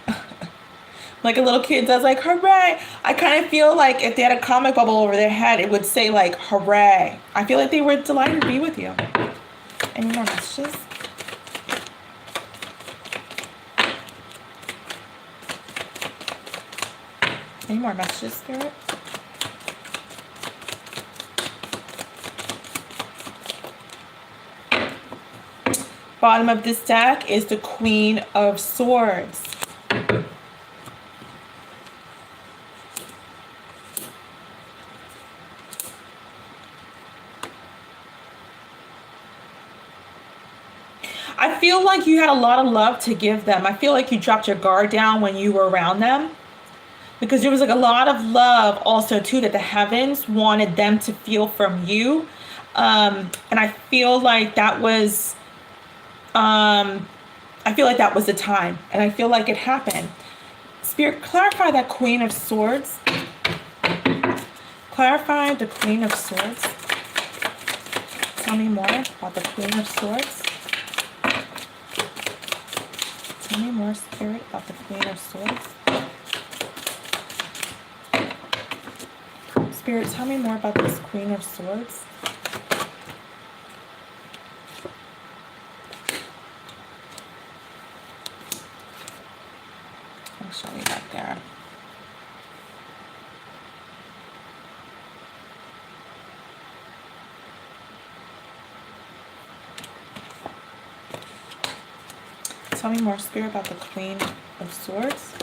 Like a little kid does, like, hooray. I kind of feel like if they had a comic bubble over their head, it would say like, hooray. I feel like they were delighted to be with you. Any more messages? Any more messages, Spirit? Bottom of this deck is the Queen of Swords. I feel like you had a lot of love to give them. I feel like you dropped your guard down when you were around them, because there was like a lot of love also too that the heavens wanted them to feel from you. And I feel like that was the time, and I feel like it happened. Spirit, clarify that Queen of Swords. Clarify the Queen of Swords. Tell me more about the Queen of Swords. Tell me more, Spirit, about the Queen of Swords. Spirit, tell me more about this Queen of Swords. I'll show you back there. Tell me more, Spirit, about the Queen of Swords.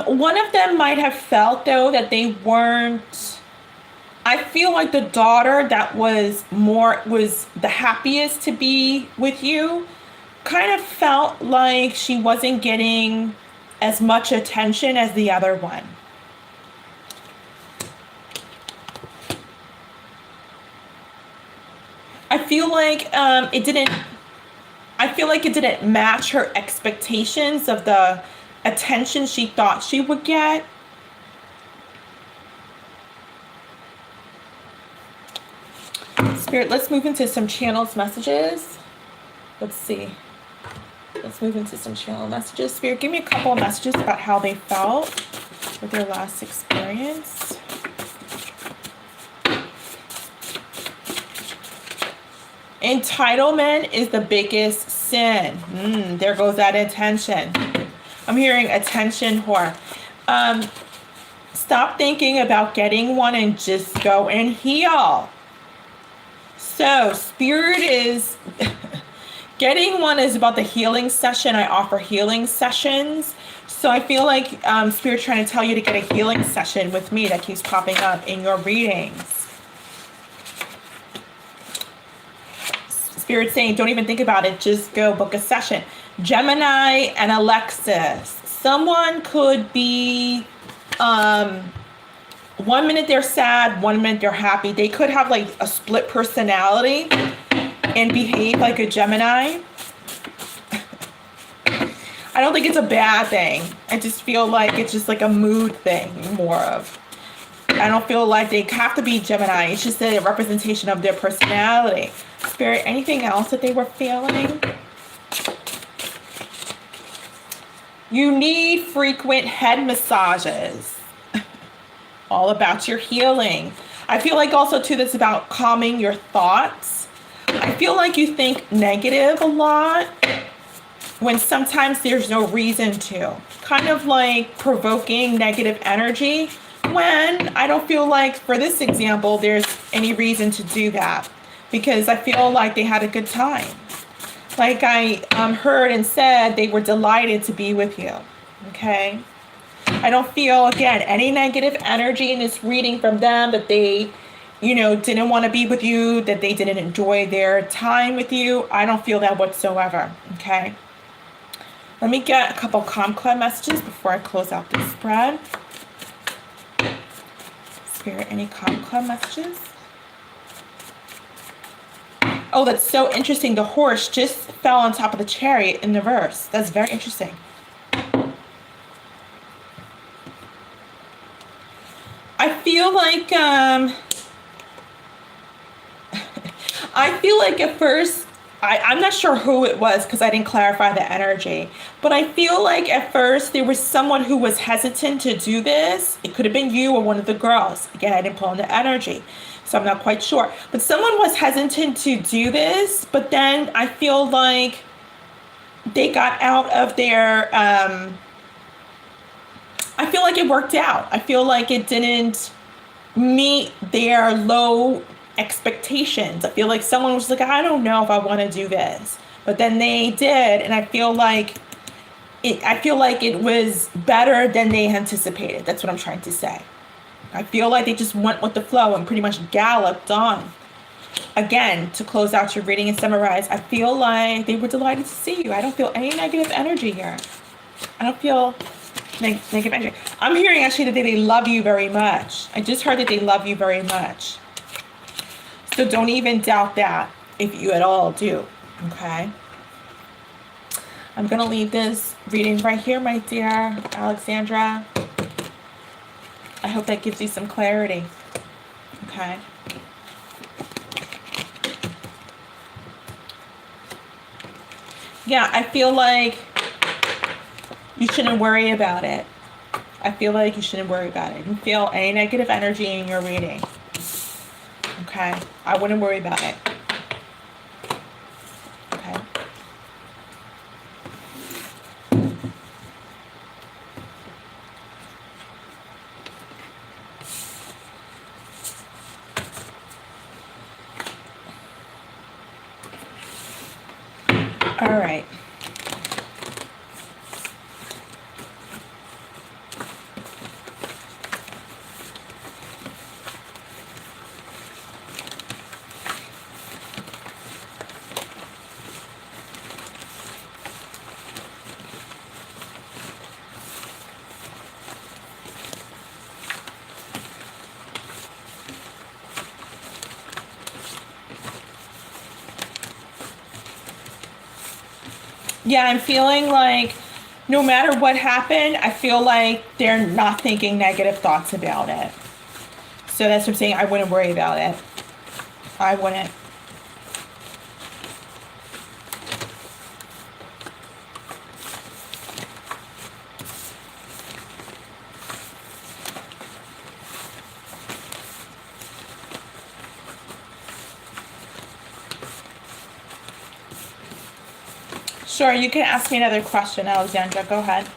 One of them might have felt, though, that they weren't... I feel like the daughter that was the happiest to be with you kind of felt like she wasn't getting as much attention as the other one. I feel like it didn't match her expectations of the attention she thought she would get. Spirit, let's move into some channels messages. Let's see. Let's move into some channel messages. Spirit, give me a couple of messages about how they felt with their last experience. Entitlement is the biggest sin. There goes that intention. I'm hearing attention whore. Stop thinking about getting one and just go and heal. So Spirit is getting one is about the healing session. I offer healing sessions. So I feel like Spirit trying to tell you to get a healing session with me. That keeps popping up in your readings. Spirit saying, don't even think about it. Just go book a session. Gemini and Alexis. Someone could be, 1 minute they're sad, 1 minute they're happy. They could have like a split personality and behave like a Gemini. I don't think it's a bad thing. I just feel like it's just like a mood thing more of. I don't feel like they have to be Gemini. It's just a representation of their personality. Spirit, anything else that they were feeling? You need frequent head massages. All about your healing. I feel like also too that's about calming your thoughts. I feel like you think negative a lot when sometimes there's no reason to. Kind of like provoking negative energy when I don't feel like, for this example, there's any reason to do that. Because I feel like they had a good time. Like I heard and said, they were delighted to be with you. Okay? I don't feel, again, any negative energy in this reading from them that they, didn't want to be with you, that they didn't enjoy their time with you. I don't feel that whatsoever. Okay? Let me get a couple Calm Club messages before I close out this spread. Spirit, any Calm Club messages? Oh, that's so interesting. The horse just fell on top of the chariot in the verse. That's very interesting. I feel like at first, I'm not sure who it was because I didn't clarify the energy, but I feel like at first there was someone who was hesitant to do this. It could have been you or one of the girls. Again, I didn't pull in the energy, so I'm not quite sure. But someone was hesitant to do this, but then I feel like they got out of their, I feel like it worked out. I feel like it didn't meet their low expectations. I feel like someone was like, I don't know if I want to do this, but then they did, and I feel like it was better than they anticipated. That's what I'm trying to say. I feel like they just went with the flow and pretty much galloped on. Again, to close out your reading and summarize, I feel like they were delighted to see you. I don't feel any negative energy here. I don't feel negative energy. I'm hearing actually that they love you very much. I just heard that they love you very much. So don't even doubt that if you at all do, okay? I'm going to leave this reading right here, my dear Alexandra. I hope that gives you some clarity, okay? Yeah, I feel like you shouldn't worry about it. I feel like you shouldn't worry about it. You don't feel any negative energy in your reading. Okay, I wouldn't worry about it. Okay. All right. Yeah, I'm feeling like no matter what happened, I feel like they're not thinking negative thoughts about it. So that's what I'm saying. I wouldn't worry about it. I wouldn't. Sure, you can ask me another question, Alexandra. Go ahead.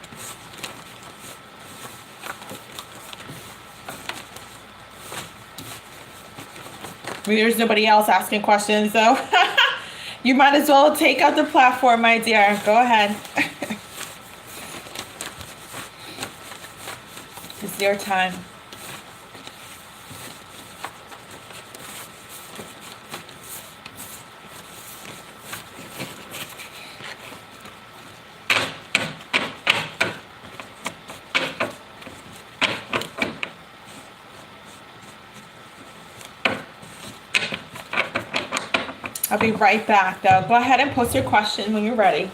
There's nobody else asking questions, so you might as well take out the platform, my dear. Go ahead. It's your time. I'll be right back, though. Go ahead and post your question when you're ready.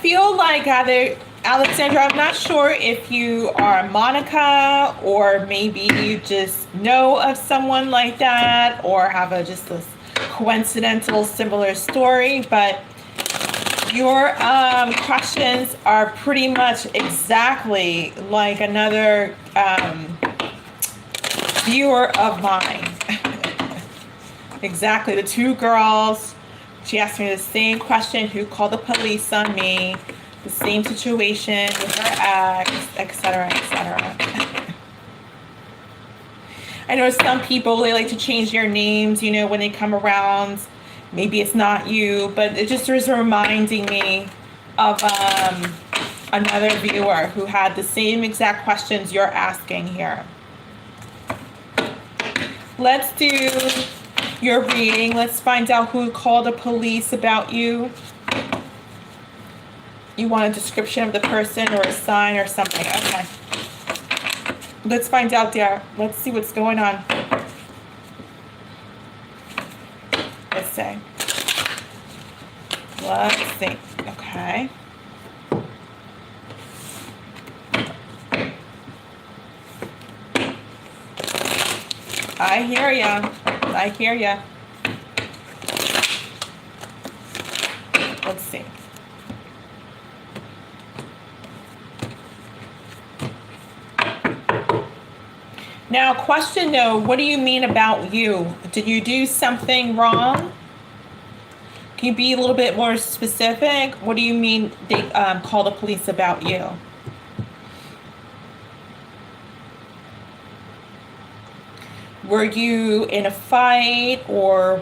feel like either, Alexandra, I'm not sure if you are Monica or maybe you just know of someone like that or have just a coincidental similar story, but your questions are pretty much exactly like another viewer of mine. Exactly, the two girls. She asked me the same question, who called the police on me, the same situation with her ex, etc., etc. I know some people, they like to change their names, you know, when they come around. Maybe it's not you, but it just was reminding me of another viewer who had the same exact questions you're asking here. Let's do your reading. Let's find out who called the police about you. You want a description of the person or a sign or something. Okay. Let's find out there. Let's see what's going on. Let's see. Let's see. Okay. I hear ya. I hear ya. Let's see. Now, question though, what do you mean about you? Did you do something wrong? Can you be a little bit more specific? What do you mean they call the police about you? Were you in a fight, or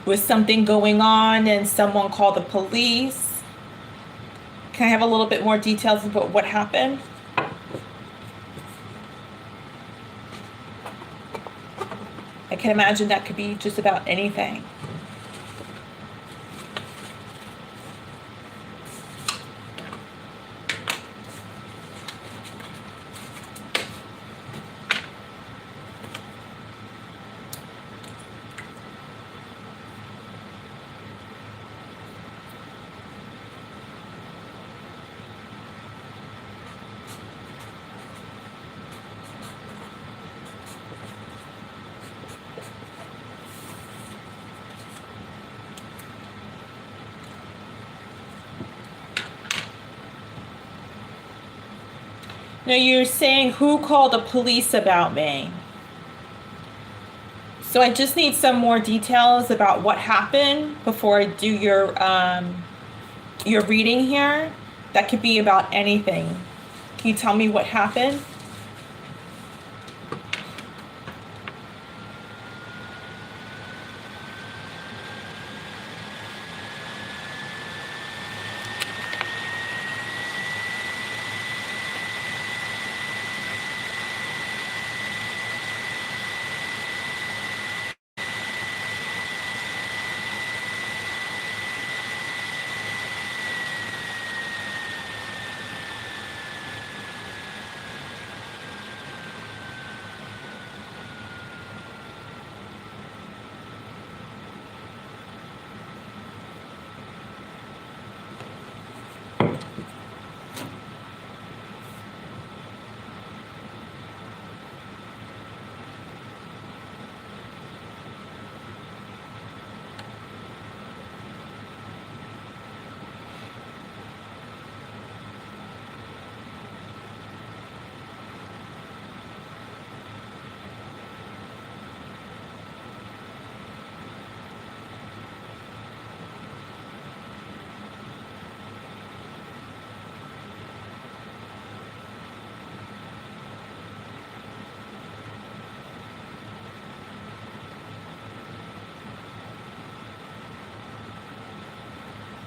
was something going on and someone called the police? Can I have a little bit more details about what happened? I can imagine that could be just about anything. Now you're saying, who called the police about me? So I just need some more details about what happened before I do your reading here. That could be about anything. Can you tell me what happened?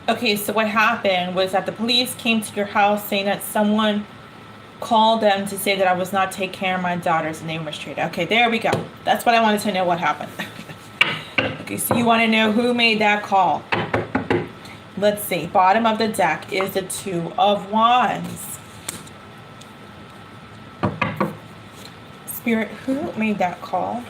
Okay, so what happened was that the police came to your house saying that someone called them to say that I was not taking care of my daughters and they were mistreated. Okay, there we go. That's what I wanted to know, what happened. Okay, so you want to know who made that call. Let's see. Bottom of the deck is the Two of Wands. Spirit, who made that call?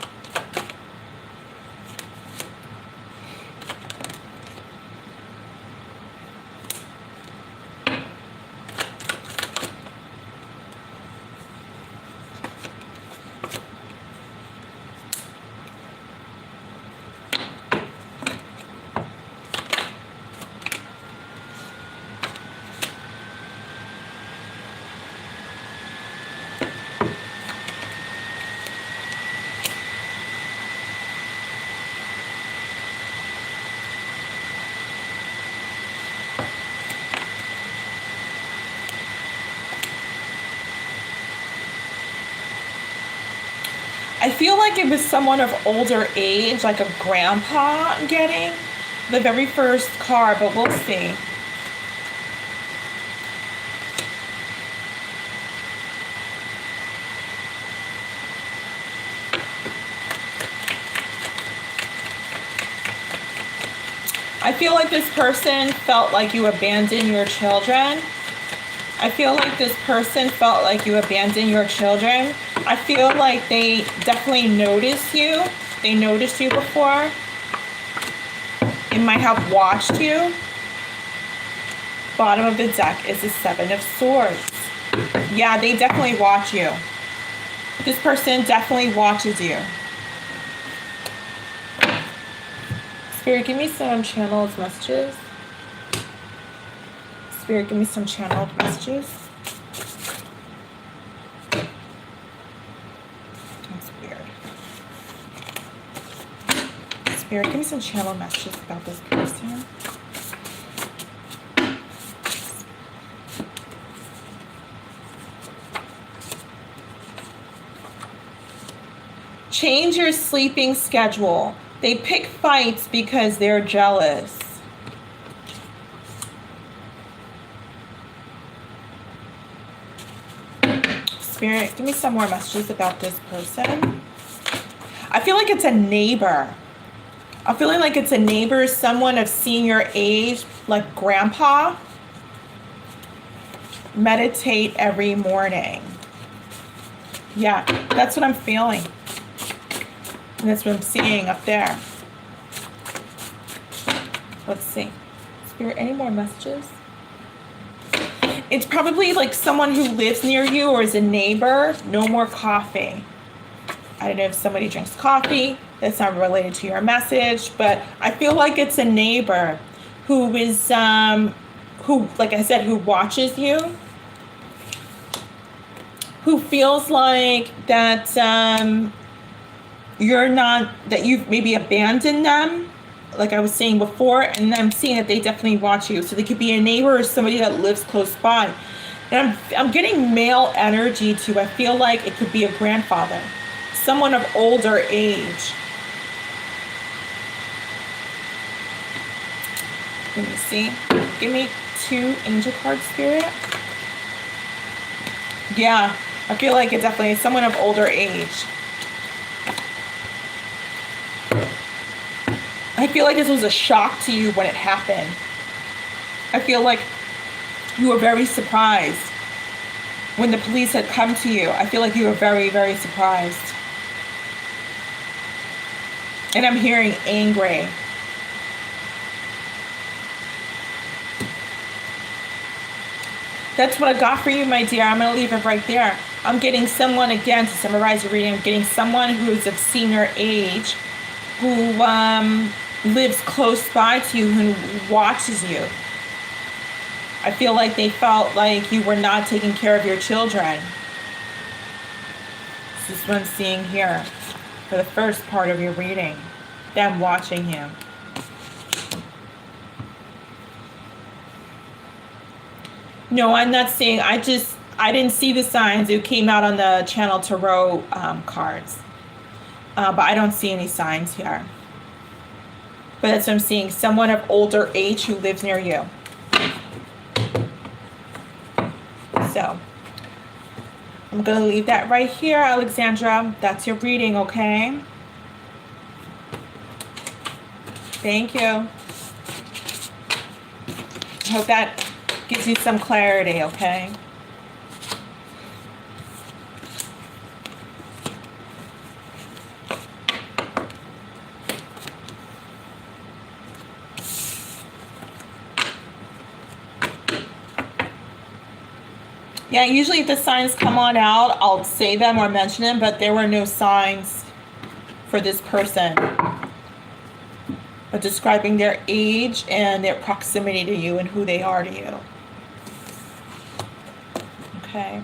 I feel like it was someone of older age, like a grandpa getting the very first card, but we'll see. I feel like this person felt like you abandoned your children. I feel like this person felt like you abandoned your children. I feel like they definitely noticed you. They noticed you before. They might have watched you. Bottom of the deck is the Seven of Swords. Yeah, they definitely watch you. This person definitely watches you. Spirit, give me some channeled messages. Spirit, give me some channeled messages. That's weird. Spirit, give me some channeled messages about this person. Change your sleeping schedule. They pick fights because they're jealous. Spirit, give me some more messages about this person. I feel like it's a neighbor. I'm feeling like it's a neighbor, someone of senior age, like grandpa. Meditate every morning. Yeah, that's what I'm feeling. And that's what I'm seeing up there. Let's see. Spirit, any more messages? It's probably like someone who lives near you or is a neighbor. No more coffee. I don't know if somebody drinks coffee. That's not related to your message. But I feel like it's a neighbor who is, who, like I said, who watches you. Who feels like that you're not, that you've maybe abandoned them, like I was saying before, and I'm seeing that they definitely watch you. So they could be a neighbor or somebody that lives close by. And I'm getting male energy too. I feel like it could be a grandfather, someone of older age. Let me see. Give me 2 angel cards, Spirit. Yeah, I feel like it definitely is someone of older age. I feel like this was a shock to you when it happened. I feel like you were very surprised when the police had come to you. I feel like you were very, very surprised. And I'm hearing angry. That's what I got for you, my dear. I'm going to leave it right there. I'm getting someone, again, to summarize your reading, I'm getting someone who is of senior age, who lives close by to you, who watches you. I feel like they felt like you were not taking care of your children. This is what I'm seeing here for the first part of your reading. Them watching you. No, I'm not seeing, I didn't see the signs. It came out on the Channel Tarot cards. But I don't see any signs here. But that's what I'm seeing. Someone of older age who lives near you. So, I'm going to leave that right here, Alexandra. That's your reading, okay? Thank you. I hope that gives you some clarity, okay? Yeah, usually if the signs come on out, I'll say them or mention them, but there were no signs for this person. But describing their age and their proximity to you and who they are to you. Okay.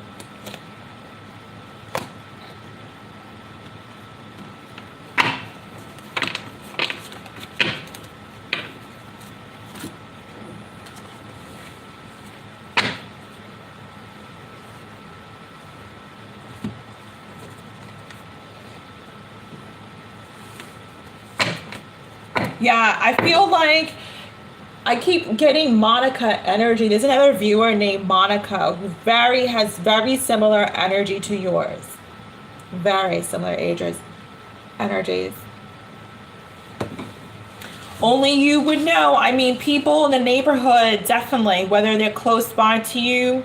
Yeah, I feel like I keep getting Monica energy. There's another viewer named Monica who has very similar energy to yours. Very similar energies. Only you would know. I mean, people in the neighborhood, definitely, whether they're close by to you,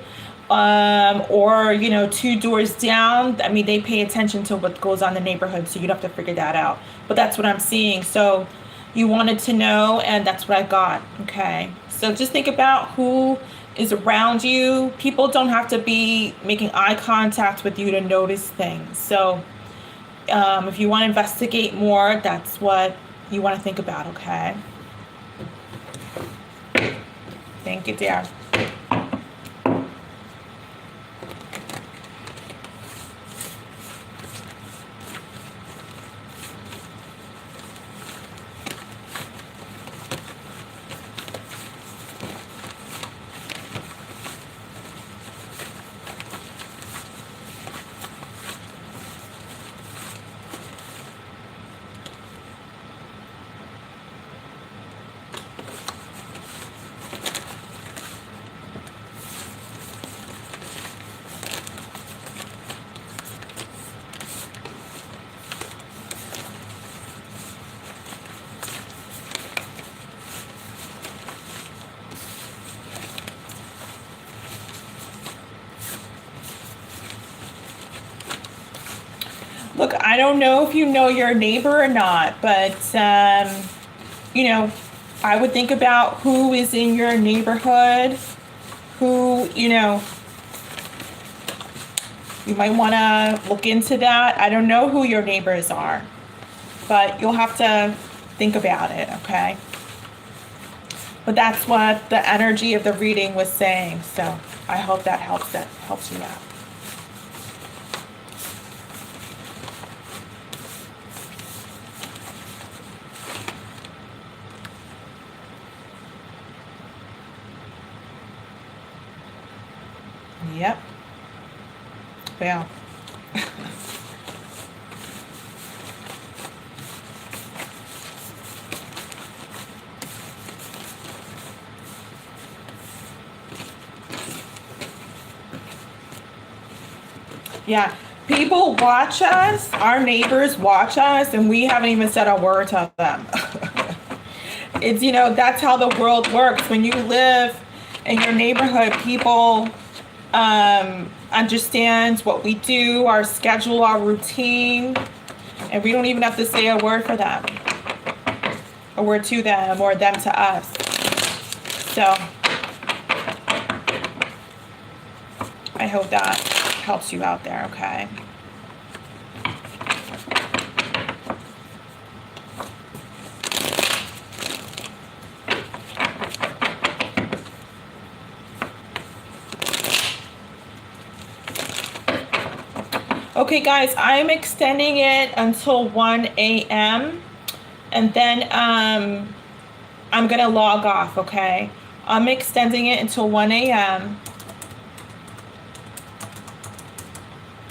or, you know, two doors down. I mean, they pay attention to what goes on in the neighborhood, so you'd have to figure that out. But that's what I'm seeing. So you wanted to know, and that's what I got. Okay. So just think about who is around you. People don't have to be making eye contact with you to notice things. So if you want to investigate more, that's what you want to think about, okay? Thank you, dear. Look, I don't know if you know your neighbor or not, but, you know, I would think about who is in your neighborhood, who, you know, you might want to look into that. I don't know who your neighbors are, but you'll have to think about it, okay? But that's what the energy of the reading was saying, so I hope that helps you out. Yep. Well. Yeah. People watch us, our neighbors watch us, and we haven't even said a word to them. It's, you know, that's how the world works. When you live in your neighborhood, people understand what we do, our schedule, our routine, and we don't even have to say a word for them, a word to them, or them to us. So I hope that helps you out there, okay? Okay, guys, I'm extending it until 1 a.m. and then I'm gonna log off, okay? I'm extending it until 1 a.m.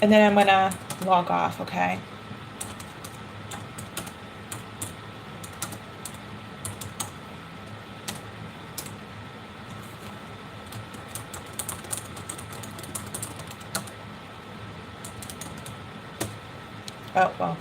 and then I'm gonna log off, okay? Oh, well.